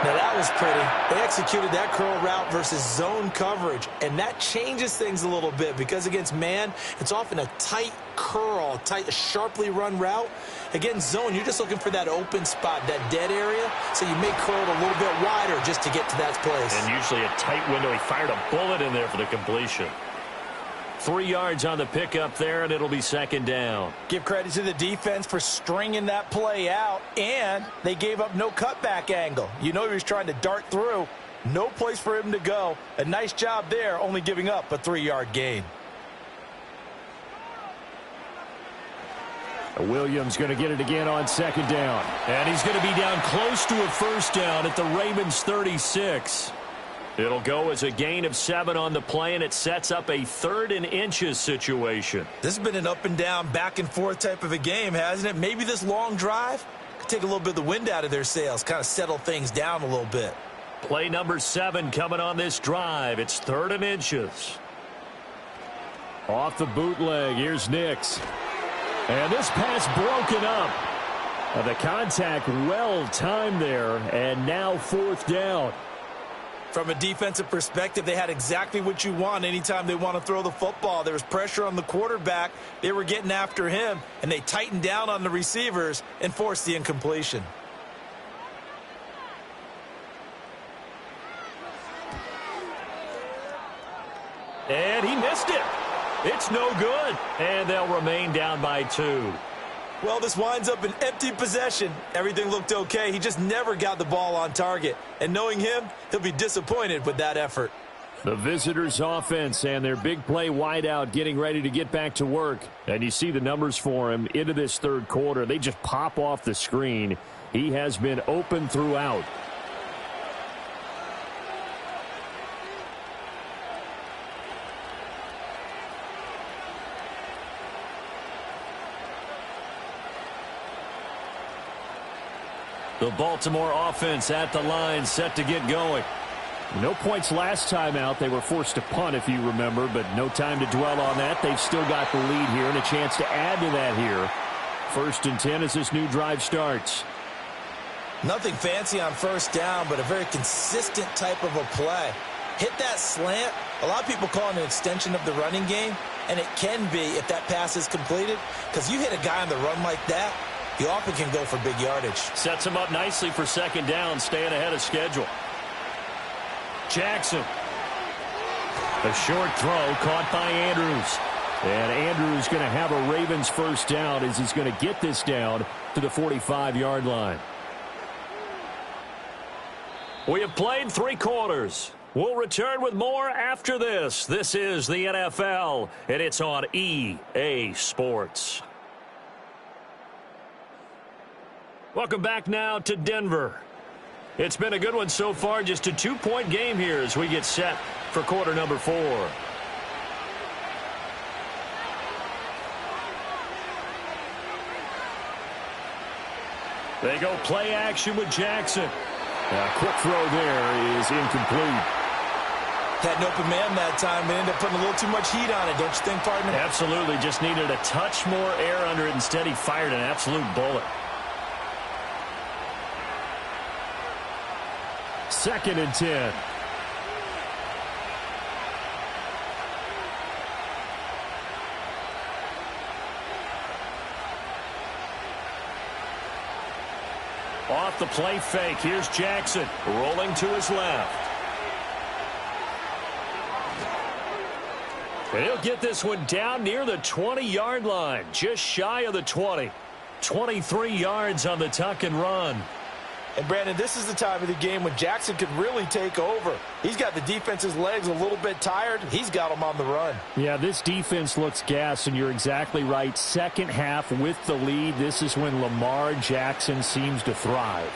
Now, that was pretty. They executed that curl route versus zone coverage, and that changes things a little bit because against man, it's often a tight curl, a sharply run route. Against zone, you're just looking for that open spot, that dead area, so you may curl it a little bit wider just to get to that place. And usually a tight window. He fired a bullet in there for the completion. 3 yards on the pickup there, and it'll be 2nd down. Give credit to the defense for stringing that play out, and they gave up no cutback angle. You know he was trying to dart through. No place for him to go. A nice job there, only giving up a 3-yard gain. Williams going to get it again on 2nd down. And he's going to be down close to a first down at the Ravens 36. It'll go as a gain of 7 on the play, and it sets up a 3rd and inches situation. This has been an up and down, back and forth type of a game, hasn't it? Maybe this long drive could take a little bit of the wind out of their sails, kind of settle things down a little bit. Play number 7 coming on this drive. It's 3rd and inches. Off the bootleg, here's Nix. And this pass broken up. The contact well timed there, and now 4th down. From a defensive perspective, they had exactly what you want anytime they want to throw the football. There was pressure on the quarterback. They were getting after him, and they tightened down on the receivers and forced the incompletion. And he missed it. It's no good. And they'll remain down by 2. Well, this winds up an empty possession. Everything looked okay. He just never got the ball on target. And knowing him, he'll be disappointed with that effort. The visitors' offense and their big play wideout getting ready to get back to work. And you see the numbers for him into this 3rd quarter. They just pop off the screen. He has been open throughout. The Baltimore offense at the line, set to get going. No points last time out. They were forced to punt, if you remember, but no time to dwell on that. They've still got the lead here and a chance to add to that here. 1st and 10 as this new drive starts. Nothing fancy on 1st down, but a very consistent type of a play. Hit that slant. A lot of people call it an extension of the running game, and it can be if that pass is completed, because you hit a guy on the run like that, he often can go for big yardage. Sets him up nicely for 2nd down, staying ahead of schedule. Jackson. A short throw caught by Andrews. And Andrews going to have a Ravens first down as he's going to get this down to the 45-yard line. We have played 3 quarters. We'll return with more after this. This is the NFL, and it's on EA Sports. Welcome back now to Denver. It's been a good one so far, just a 2-point game here as we get set for quarter number 4. They go play action with Jackson. A quick throw there is incomplete. Had an open man that time and ended up putting a little too much heat on it, don't you think, partner? Absolutely, just needed a touch more air under it. Instead, he fired an absolute bullet. 2nd and 10. Off the play fake, here's Jackson, rolling to his left. And he'll get this one down near the 20-yard line, just shy of the 20. 23 yards on the tuck and run. And, Brandon, this is the time of the game when Jackson could really take over. He's got the defense's legs a little bit tired. He's got them on the run. Yeah, this defense looks gassed, and you're exactly right. Second half with the lead, this is when Lamar Jackson seems to thrive.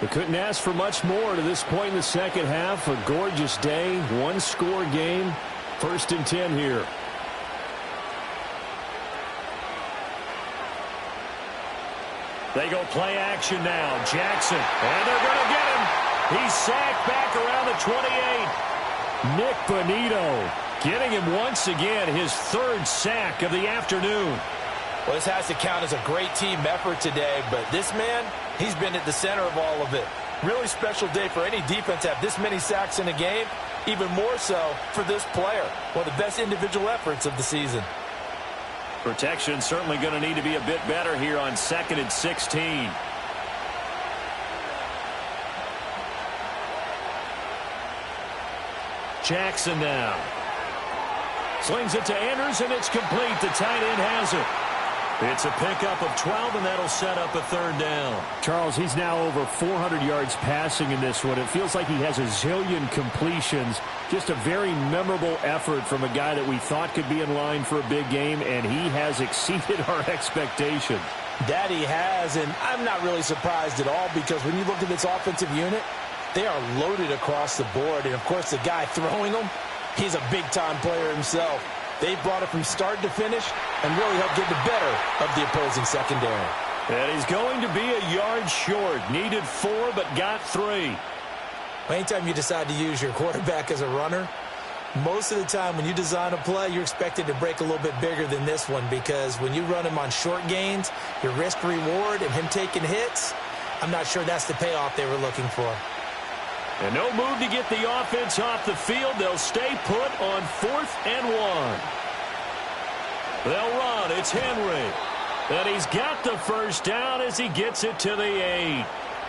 We couldn't ask for much more to this point in the second half. A gorgeous day, one-score game. 1st and 10 here. They go play action now. Jackson, and they're going to get him. He's sacked back around the 28. Nick Bonito getting him once again, his 3rd sack of the afternoon. Well, this has to count as a great team effort today, but this man, he's been at the center of all of it. Really special day for any defense to have this many sacks in a game, even more so for this player. One of the best individual efforts of the season. Protection certainly going to need to be a bit better here on 2nd and 16. Jackson now. Slings it to Andrews, and it's complete. The tight end has it. It's a pickup of 12, and that'll set up a 3rd down. Charles, he's now over 400 yards passing in this one. It feels like he has a zillion completions. Just a very memorable effort from a guy that we thought could be in line for a big game, and he has exceeded our expectations. That he has, and I'm not really surprised at all because when you look at this offensive unit, they are loaded across the board. And, of course, the guy throwing them, he's a big-time player himself. They brought it from start to finish and really helped get the better of the opposing secondary. And he's going to be a yard short. Needed 4, but got 3. Anytime you decide to use your quarterback as a runner, most of the time when you design a play, you're expected to break a little bit bigger than this one because when you run him on short gains, your risk-reward and him taking hits, I'm not sure that's the payoff they were looking for. And no move to get the offense off the field. They'll stay put on 4th and 1. They'll run. It's Henry. And he's got the 1st down as he gets it to the 8.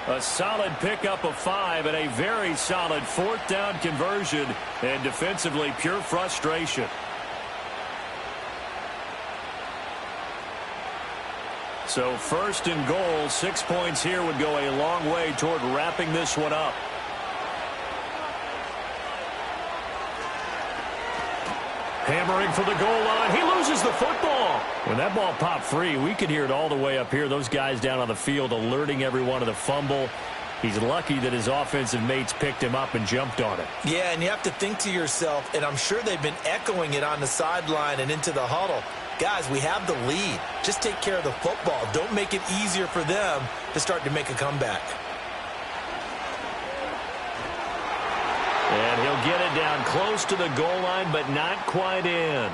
A solid pickup of 5 and a very solid 4th down conversion. And defensively, pure frustration. So 1st and goal, 6 points here would go a long way toward wrapping this one up. Hammering for the goal line. He loses the football. When that ball popped free, we could hear it all the way up here. Those guys down on the field alerting everyone of the fumble. He's lucky that his offensive mates picked him up and jumped on it. Yeah, and you have to think to yourself, and I'm sure they've been echoing it on the sideline and into the huddle. Guys, we have the lead. Just take care of the football. Don't make it easier for them to start to make a comeback. And he'll get it down close to the goal line, but not quite in.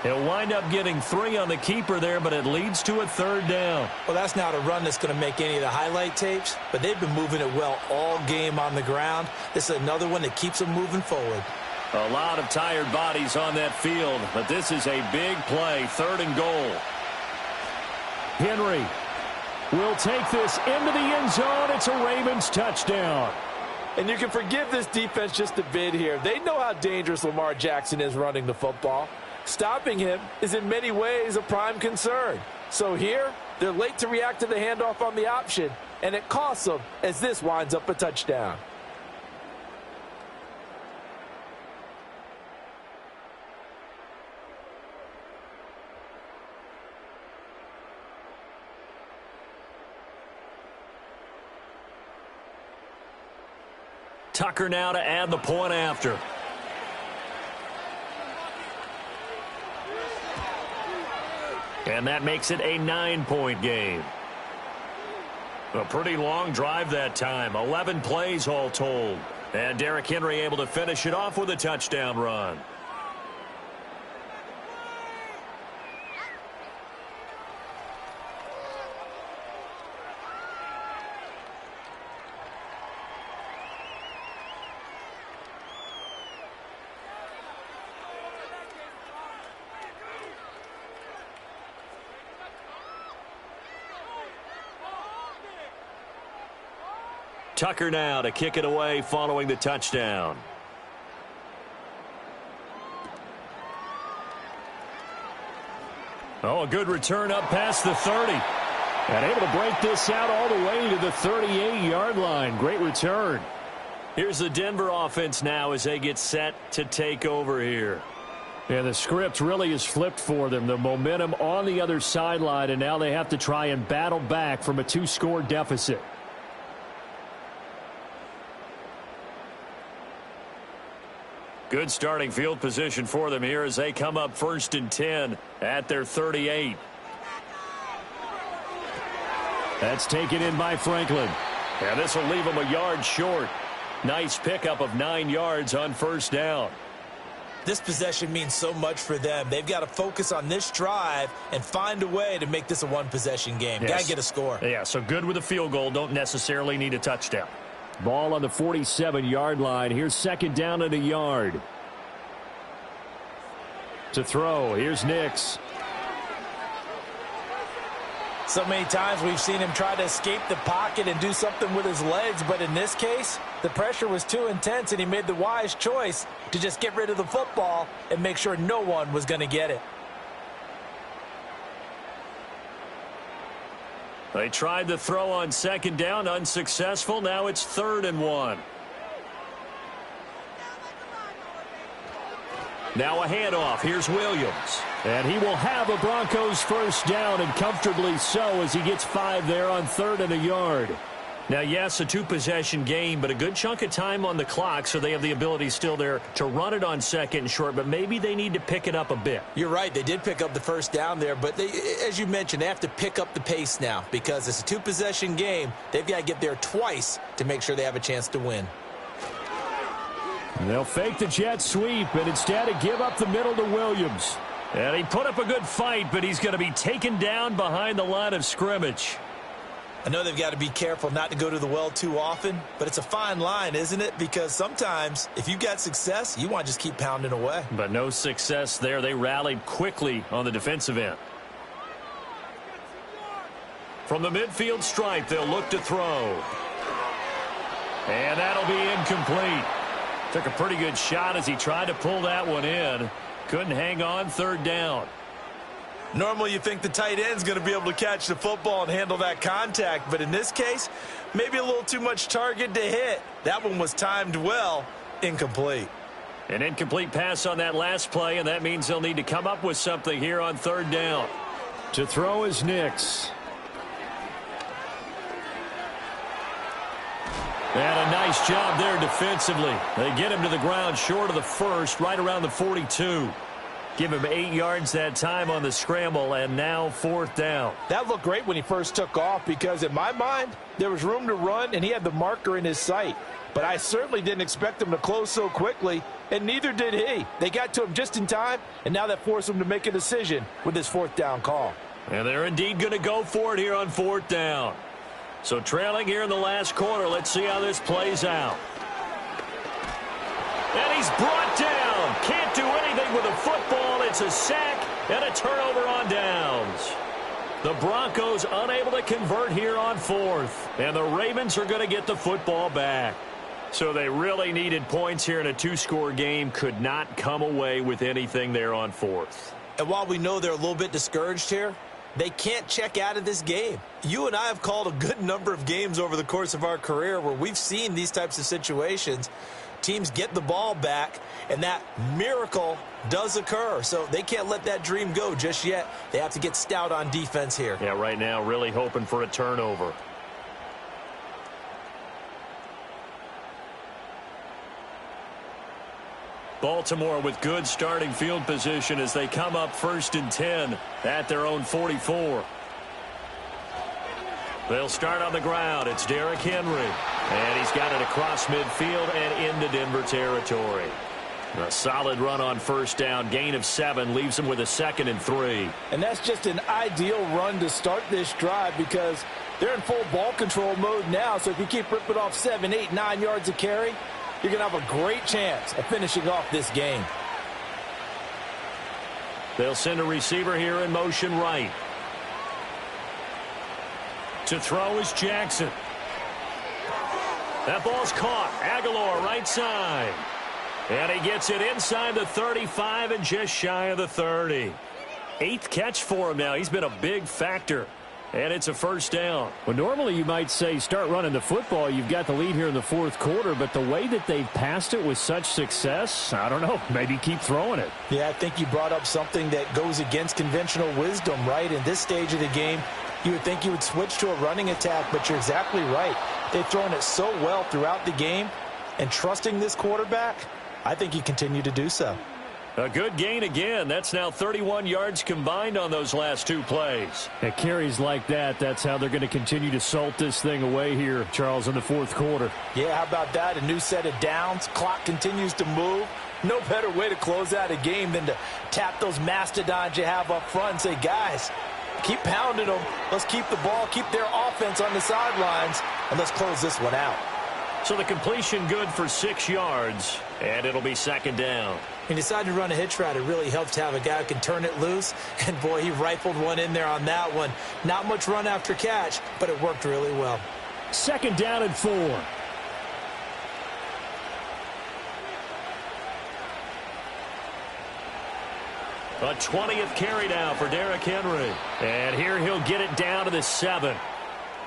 He'll wind up getting 3 on the keeper there, but it leads to a 3rd down. Well, that's not a run that's going to make any of the highlight tapes, but they've been moving it well all game on the ground. This is another one that keeps them moving forward. A lot of tired bodies on that field, but this is a big play, 3rd and goal. Henry will take this into the end zone. It's a Ravens touchdown. And you can forgive this defense just a bit here. They know how dangerous Lamar Jackson is running the football. Stopping him is in many ways a prime concern. So here, they're late to react to the handoff on the option, and it costs them as this winds up a touchdown. Tucker now to add the point after. And that makes it a 9-point game. A pretty long drive that time. 11 plays all told. And Derrick Henry able to finish it off with a touchdown run. Tucker now to kick it away following the touchdown. Oh, a good return up past the 30. And able to break this out all the way to the 38-yard line. Great return. Here's the Denver offense now as they get set to take over here. And the script really is flipped for them. The momentum on the other sideline, and now they have to try and battle back from a 2-score deficit. Good starting field position for them here as they come up 1st and 10 at their 38. That's taken in by Franklin. And this will leave them a yard short. Nice pickup of 9 yards on 1st down. This possession means so much for them. They've got to focus on this drive and find a way to make this a one-possession game. Yes. Got to get a score. Yeah, so good with a field goal. Don't necessarily need a touchdown. Ball on the 47-yard line. Here's 2nd down and a yard. To throw, here's Nix. So many times we've seen him try to escape the pocket and do something with his legs, but in this case, the pressure was too intense and he made the wise choice to just get rid of the football and make sure no one was going to get it. They tried to throw on 2nd down, unsuccessful. Now it's 3rd and 1. Now a handoff. Here's Williams. And he will have a Broncos 1st down, and comfortably so, as he gets 5 there on 3rd and a yard. Now, yes, a 2-possession game, but a good chunk of time on the clock, so they have the ability still there to run it on 2nd and short, but maybe they need to pick it up a bit. You're right. They did pick up the 1st down there, but they, as you mentioned, they have to pick up the pace now because it's a 2-possession game. They've got to get there twice to make sure they have a chance to win. And they'll fake the jet sweep, and instead give up the middle to Williams. And he put up a good fight, but he's going to be taken down behind the line of scrimmage. I know they've got to be careful not to go to the well too often, but it's a fine line, isn't it? Because sometimes if you've got success, you want to just keep pounding away. But no success there. They rallied quickly on the defensive end. From the midfield stripe, they'll look to throw. And that'll be incomplete. Took a pretty good shot as he tried to pull that one in. Couldn't hang on. 3rd down. Normally you think the tight end's going to be able to catch the football and handle that contact, but in this case, maybe a little too much target to hit. That one was timed well. Incomplete. An incomplete pass on that last play, and that means they'll need to come up with something here on 3rd down. To throw is Nix. And a nice job there defensively. They get him to the ground short of the 1st, right around the 42. Give him 8 yards that time on the scramble, and now 4th down. That looked great when he first took off because, in my mind, there was room to run, and he had the marker in his sight. But I certainly didn't expect him to close so quickly, and neither did he. They got to him just in time, and now that forced him to make a decision with his 4th down call. And they're indeed going to go for it here on 4th down. So trailing here in the last quarter, let's see how this plays out. And he's brought down. Can't do anything with the football. It's a sack and a turnover on downs. The Broncos unable to convert here on 4th. And the Ravens are going to get the football back. So they really needed points here in a 2-score game. Could not come away with anything there on 4th. And while we know they're a little bit discouraged here, they can't check out of this game. You and I have called a good number of games over the course of our career where we've seen these types of situations. Teams get the ball back, and that miracle does occur. So they can't let that dream go just yet. They have to get stout on defense here. Yeah, right now really hoping for a turnover. Baltimore with good starting field position as they come up 1st and 10 at their own 44. They'll start on the ground. It's Derrick Henry. And he's got it across midfield and into Denver territory. A solid run on 1st down. Gain of 7 leaves them with a 2nd and 3. And that's just an ideal run to start this drive because they're in full ball control mode now. So if you keep ripping off 7, 8, 9 yards of carry, you're going to have a great chance of finishing off this game. They'll send a receiver here in motion right. To throw is Jackson. That ball's caught. Aguilar right side. And he gets it inside the 35 and just shy of the 30. 8th catch for him now. He's been a big factor and it's a first down. Well, normally you might say start running the football. You've got the lead here in the fourth quarter, but the way that they've passed it with such success, I don't know, maybe keep throwing it. Yeah, I think you brought up something that goes against conventional wisdom, right? In this stage of the game, you would think you would switch to a running attack, but you're exactly right. They've thrown it so well throughout the game, and trusting this quarterback, I think you continue to do so. A good gain again. That's now 31 yards combined on those last two plays. At carries like that, that's how they're going to continue to salt this thing away here, Charles, in the fourth quarter. Yeah, how about that? A new set of downs. Clock continues to move. No better way to close out a game than to tap those mastodons you have up front and say, guys, keep pounding them. Let's keep the ball, keep their offense on the sidelines, and let's close this one out. So the completion good for 6 yards, and it'll be second down. He decided to run a hitch route. It really helps to have a guy who can turn it loose. And, boy, he rifled one in there on that one. Not much run after catch, but it worked really well. Second down and 4. A 20th carry now for Derrick Henry. And here he'll get it down to the 7.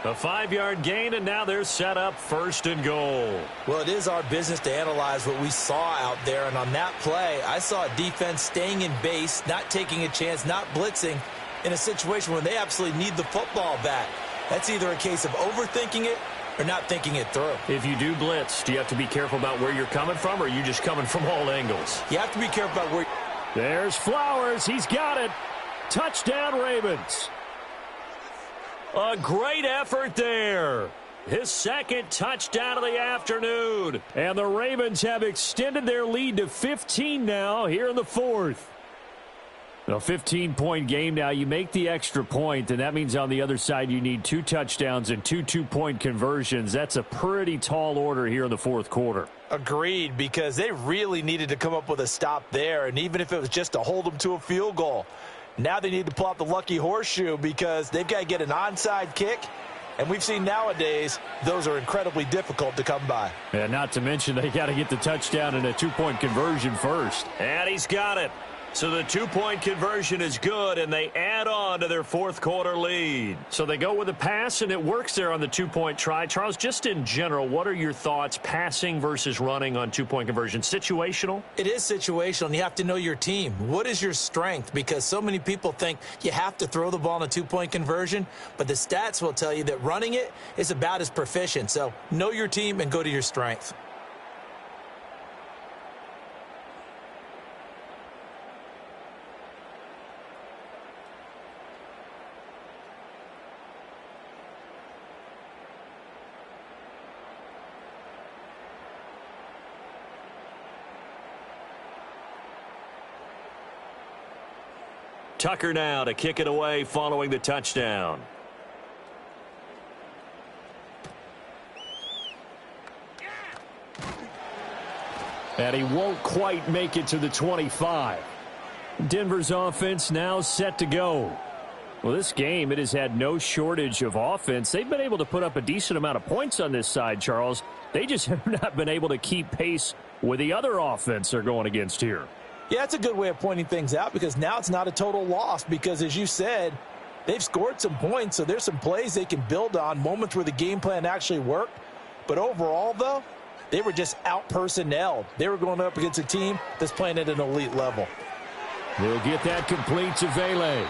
A 5-yard gain, and now they're set up first and goal. Well, it is our business to analyze what we saw out there. And on that play, I saw a defense staying in base, not taking a chance, not blitzing in a situation where they absolutely need the football back. That's either a case of overthinking it or not thinking it through. If you do blitz, do you have to be careful about where you're coming from, or are you just coming from all angles? You have to be careful about where. There's Flowers. He's got it. Touchdown, Ravens. A great effort there. His second touchdown of the afternoon. And the Ravens have extended their lead to 15 now here in the fourth. A 15-point game now. You make the extra point, and that means on the other side you need 2 touchdowns and 2 two-point conversions. That's a pretty tall order here in the fourth quarter. Agreed, because they really needed to come up with a stop there, and even if it was just to hold them to a field goal. Now they need to pull out the lucky horseshoe because they've got to get an onside kick. And we've seen nowadays those are incredibly difficult to come by. And not to mention they got to get the touchdown and a 2-point conversion first. And he's got it. So the 2-point conversion is good, and they add on to their fourth quarter lead. So they go with a pass, and it works there on the 2-point try. Charles, just in general, what are your thoughts passing versus running on 2-point conversion? Situational? It is situational, and you have to know your team. What is your strength? Because so many people think you have to throw the ball in a 2-point conversion, but the stats will tell you that running it is about as proficient. So know your team and go to your strength. Tucker now to kick it away following the touchdown. And he won't quite make it to the 25. Denver's offense now set to go. Well, this game, it has had no shortage of offense. They've been able to put up a decent amount of points on this side, Charles. They just have not been able to keep pace with the other offense they're going against here. Yeah, that's a good way of pointing things out because now it's not a total loss because, as you said, they've scored some points, so there's some plays they can build on, moments where the game plan actually worked. But overall, though, they were just out-personnelled. They were going up against a team that's playing at an elite level. They'll get that complete to Vele.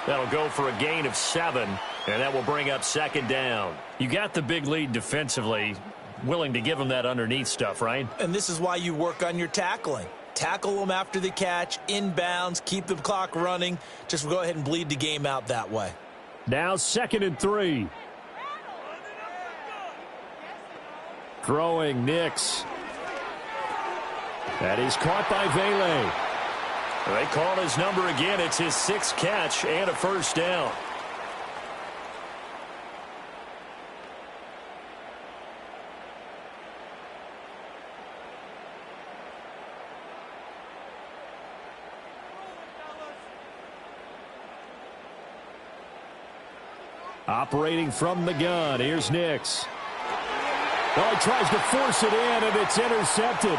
That'll go for a gain of 7, and that will bring up second down. You got the big lead defensively, willing to give them that underneath stuff, right? And this is why you work on your tackling. Tackle them after the catch, inbounds, keep the clock running. Just go ahead and bleed the game out that way. Now 2nd and 3. Throwing Nix. That is caught by Vele. They call his number again. It's his 6th catch and a first down. Operating from the gun. Here's Nix. Oh, he tries to force it in, and it's intercepted.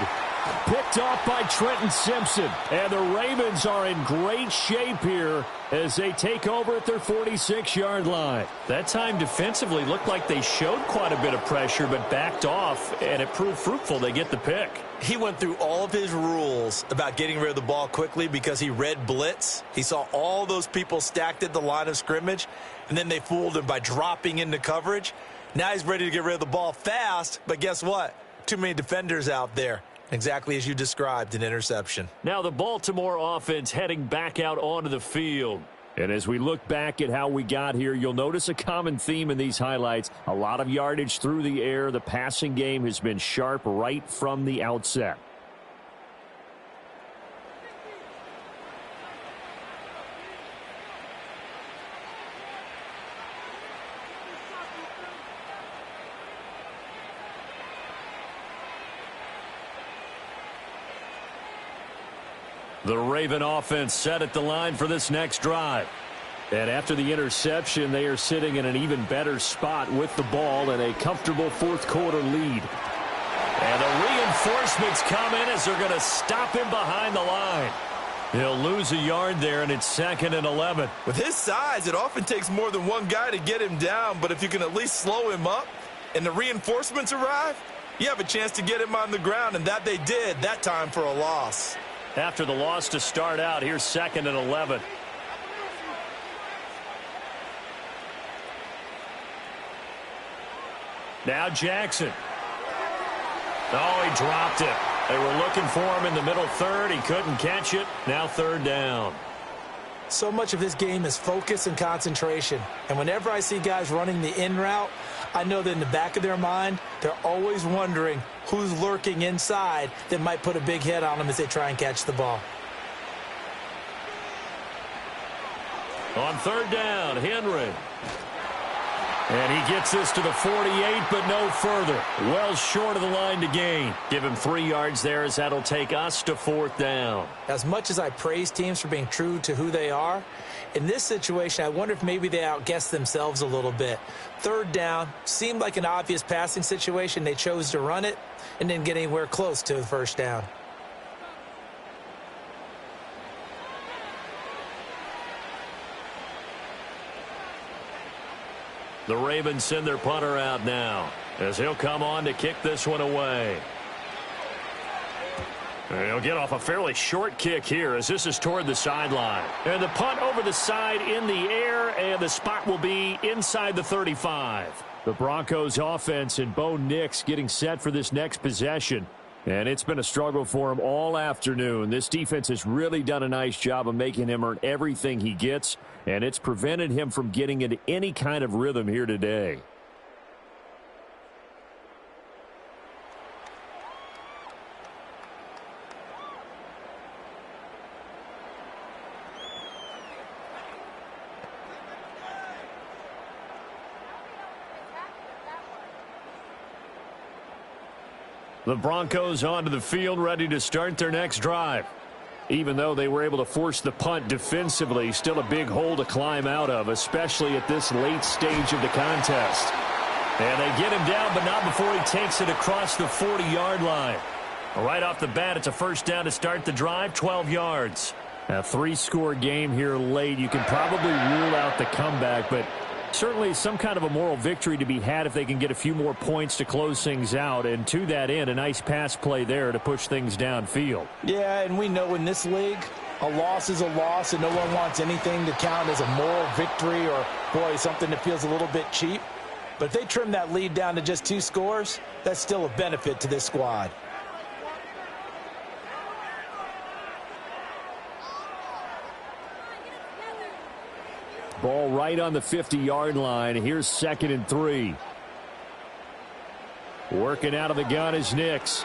Picked off by Trenton Simpson. And the Ravens are in great shape here as they take over at their 46-yard line. That time defensively looked like they showed quite a bit of pressure but backed off, and it proved fruitful. They get the pick. He went through all of his rules about getting rid of the ball quickly because he read blitz. He saw all those people stacked at the line of scrimmage, and then they fooled him by dropping into coverage. Now he's ready to get rid of the ball fast, but guess what? Too many defenders out there. Exactly as you described, an interception. Now the Baltimore offense heading back out onto the field. And as we look back at how we got here, you'll notice a common theme in these highlights. A lot of yardage through the air. The passing game has been sharp right from the outset. The Raven offense set at the line for this next drive. And after the interception, they are sitting in an even better spot with the ball and a comfortable fourth quarter lead. And the reinforcements come in as they're going to stop him behind the line. He'll lose a yard there, and it's 2nd and 11. With his size, it often takes more than one guy to get him down, but if you can at least slow him up and the reinforcements arrive, you have a chance to get him on the ground, and that they did that time for a loss. After the loss to start out, here's 2nd and 11. Now Jackson. Oh, he dropped it. They were looking for him in the middle third. He couldn't catch it. Now 3rd down. So much of this game is focus and concentration. And whenever I see guys running the in route, I know that in the back of their mind, they're always wondering who's lurking inside that might put a big hit on them as they try and catch the ball. On 3rd down, Henry. And he gets this to the 48, but no further. Well short of the line to gain. Give him 3 yards there as that'll take us to 4th down. As much as I praise teams for being true to who they are, in this situation, I wonder if maybe they outguessed themselves a little bit. 3rd down, seemed like an obvious passing situation. They chose to run it and didn't get anywhere close to the 1st down. The Ravens send their punter out now as he'll come on to kick this one away. And he'll get off a fairly short kick here as this is toward the sideline. And the punt over the side in the air, and the spot will be inside the 35. The Broncos offense and Bo Nix getting set for this next possession. And it's been a struggle for him all afternoon. This defense has really done a nice job of making him earn everything he gets, and it's prevented him from getting into any kind of rhythm here today. The Broncos onto the field, ready to start their next drive. Even though they were able to force the punt defensively, still a big hole to climb out of, especially at this late stage of the contest. And they get him down, but not before he takes it across the 40-yard line. Right off the bat, it's a 1st down to start the drive, 12 yards. A 3-score game here late. You can probably rule out the comeback, but certainly some kind of a moral victory to be had if they can get a few more points to close things out. And to that end, a nice pass play there to push things downfield. Yeah, and we know in this league, a loss is a loss, and no one wants anything to count as a moral victory or, boy, something that feels a little bit cheap. But if they trim that lead down to just 2 scores, that's still a benefit to this squad. Ball right on the 50-yard line. Here's 2nd and 3. Working out of the gun is Nix.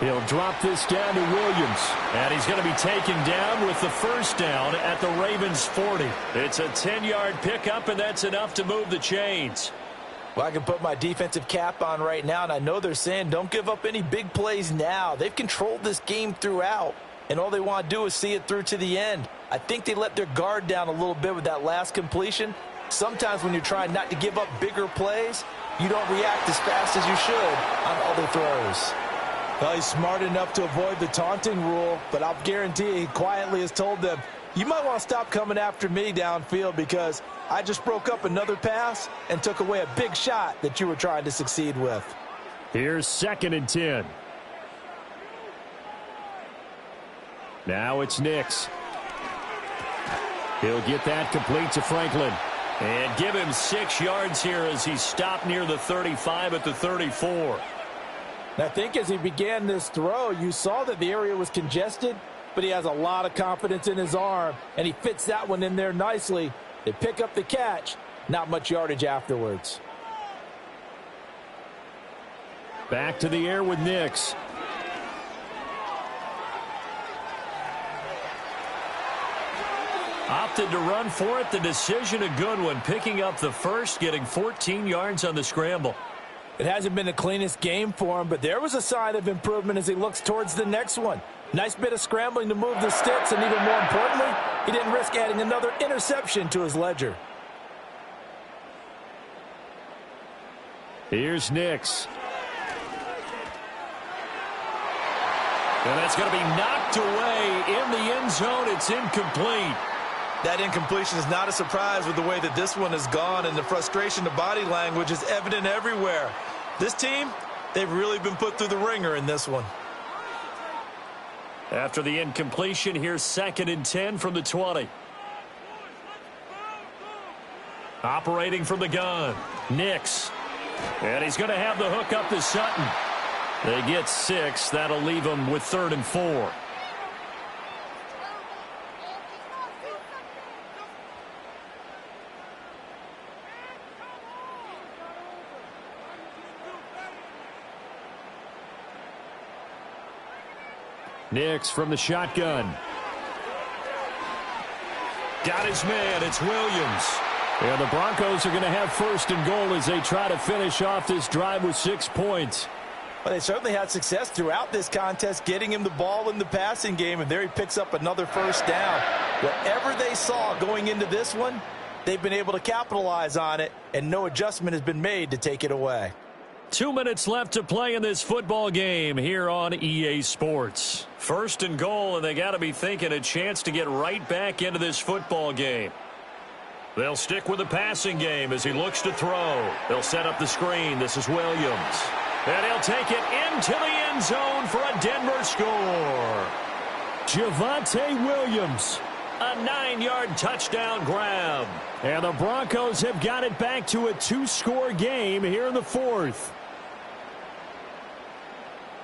He'll drop this down to Williams. And he's going to be taken down with the 1st down at the Ravens' 40. It's a 10-yard pickup, and that's enough to move the chains. Well, I can put my defensive cap on right now, and I know they're saying don't give up any big plays now. They've controlled this game throughout, and all they want to do is see it through to the end. I think they let their guard down a little bit with that last completion. Sometimes when you're trying not to give up bigger plays, you don't react as fast as you should on other throws. Well, he's smart enough to avoid the taunting rule, but I'll guarantee he quietly has told them, you might want to stop coming after me downfield because I just broke up another pass and took away a big shot that you were trying to succeed with. Here's 2nd and 10. Now it's Nix. He'll get that complete to Franklin. And give him 6 yards here as he stopped near the 35 at the 34. I think as he began this throw, you saw that the area was congested, but he has a lot of confidence in his arm, and he fits that one in there nicely. They pick up the catch, not much yardage afterwards. Back to the air with Nix. Opted to run for it. The decision a good one. Picking up the first, getting 14 yards on the scramble. It hasn't been the cleanest game for him, but there was a sign of improvement as he looks towards the next one. Nice bit of scrambling to move the sticks, and even more importantly, he didn't risk adding another interception to his ledger. Here's Nix. And that's going to be knocked away in the end zone. It's incomplete. That incompletion is not a surprise with the way that this one has gone, and the frustration of body language is evident everywhere. This team, they've really been put through the ringer in this one. After the incompletion, here's 2nd and 10 from the 20. Operating from the gun, Nix. And he's going to have the hook up to Sutton. They get 6. That'll leave them with 3rd and 4. Nix from the shotgun. Got his man. It's Williams. And the Broncos are going to have 1st and goal as they try to finish off this drive with 6 points. Well, they certainly had success throughout this contest, getting him the ball in the passing game, and there he picks up another 1st down. Whatever they saw going into this one, they've been able to capitalize on it, and no adjustment has been made to take it away. 2 minutes left to play in this football game here on EA Sports. 1st and goal, and they got to be thinking a chance to get right back into this football game. They'll stick with the passing game as he looks to throw. They'll set up the screen. This is Williams. And he'll take it into the end zone for a Denver score. Javonte Williams. A 9-yard touchdown grab. And the Broncos have got it back to a 2-score game here in the 4th.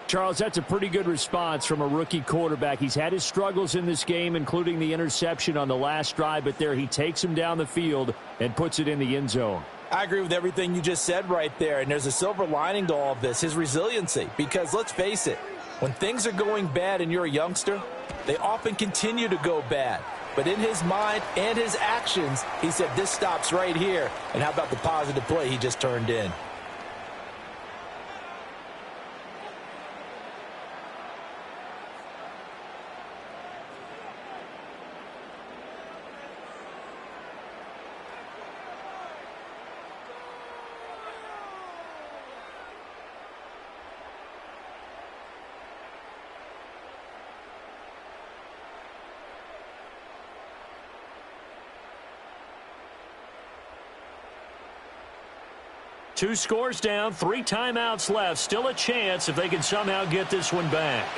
Charles, that's a pretty good response from a rookie quarterback. He's had his struggles in this game, including the interception on the last drive, but there he takes him down the field and puts it in the end zone. I agree with everything you just said right there, and there's a silver lining to all of this, his resiliency. Because let's face it, when things are going bad and you're a youngster, they often continue to go bad. But in his mind and his actions, he said this stops right here. And how about the positive play he just turned in? Two scores down, 3 timeouts left. Still a chance if they can somehow get this one back.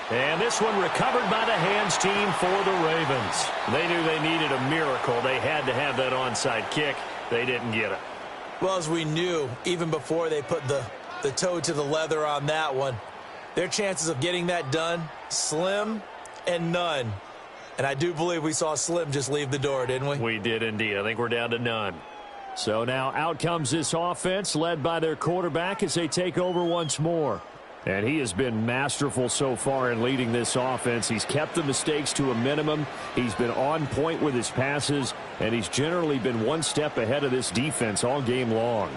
And this one recovered by the hands team for the Ravens. They knew they needed a miracle. They had to have that onside kick. They didn't get it. Well, as we knew, even before they put the toe to the leather on that one, their chances of getting that done, slim and none. And I do believe we saw Slim just leave the door, didn't we? We did indeed. I think we're down to none. So now out comes this offense led by their quarterback as they take over once more. And he has been masterful so far in leading this offense. He's kept the mistakes to a minimum. He's been on point with his passes, and he's generally been one step ahead of this defense all game long.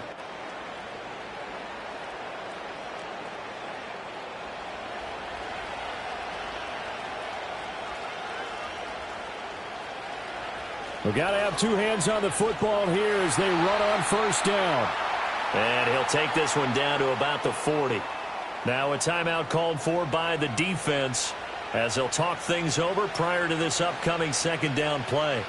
We've got to have two hands on the football here as they run on first down. And he'll take this one down to about the 40. Now a timeout called for by the defense as they'll talk things over prior to this upcoming second down play.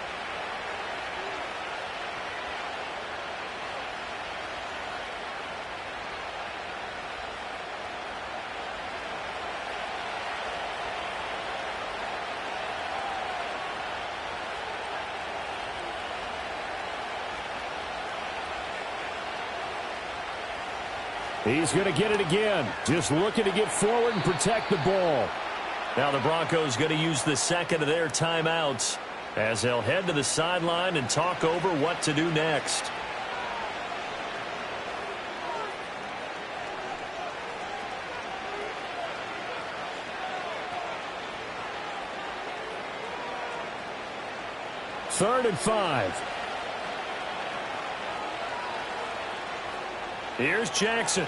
He's going to get it again. Just looking to get forward and protect the ball. Now the Broncos going to use the second of their timeouts as they'll head to the sideline and talk over what to do next. Third and 5. Here's Jackson.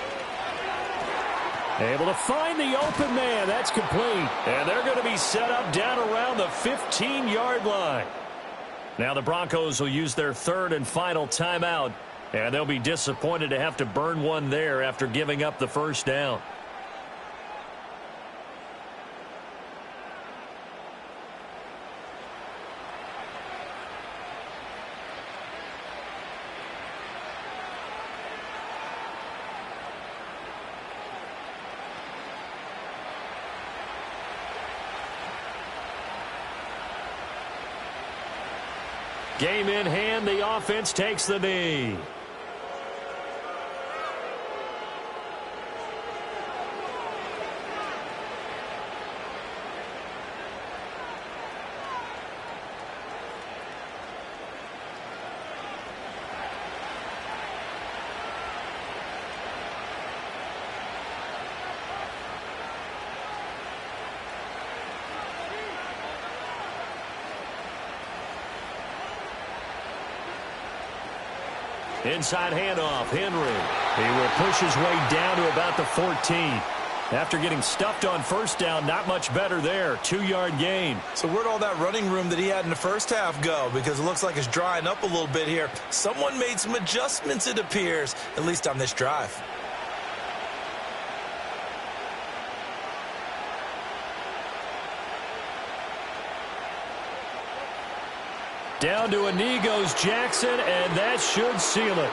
Able to find the open man. That's complete. And they're going to be set up down around the 15-yard line. Now the Broncos will use their third and final timeout. And they'll be disappointed to have to burn one there after giving up the first down. Game in hand, the offense takes the knee. Inside handoff, Henry. He will push his way down to about the 14. After getting stuffed on first down, not much better there. 2-yard gain. So where'd all that running room that he had in the first half go? Because it looks like it's drying up a little bit here. Someone made some adjustments, it appears, at least on this drive. Down to a knee goes Jackson, and that should seal it.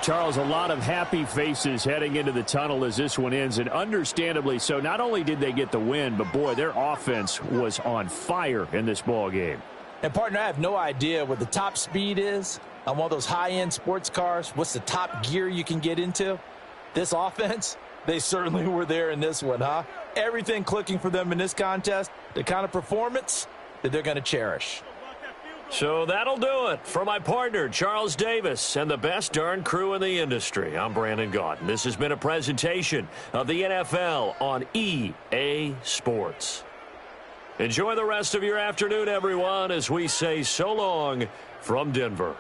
Charles, a lot of happy faces heading into the tunnel as this one ends, and understandably so. Not only did they get the win, but, boy, their offense was on fire in this ball game. And, partner, I have no idea what the top speed is on one of those high-end sports cars. What's the top gear you can get into? This offense, they certainly were there in this one, huh? Everything clicking for them in this contest, the kind of performance that they're going to cherish. So that'll do it for my partner, Charles Davis, and the best darn crew in the industry. I'm Brandon Gaudin. This has been a presentation of the NFL on EA Sports. Enjoy the rest of your afternoon, everyone, as we say so long from Denver.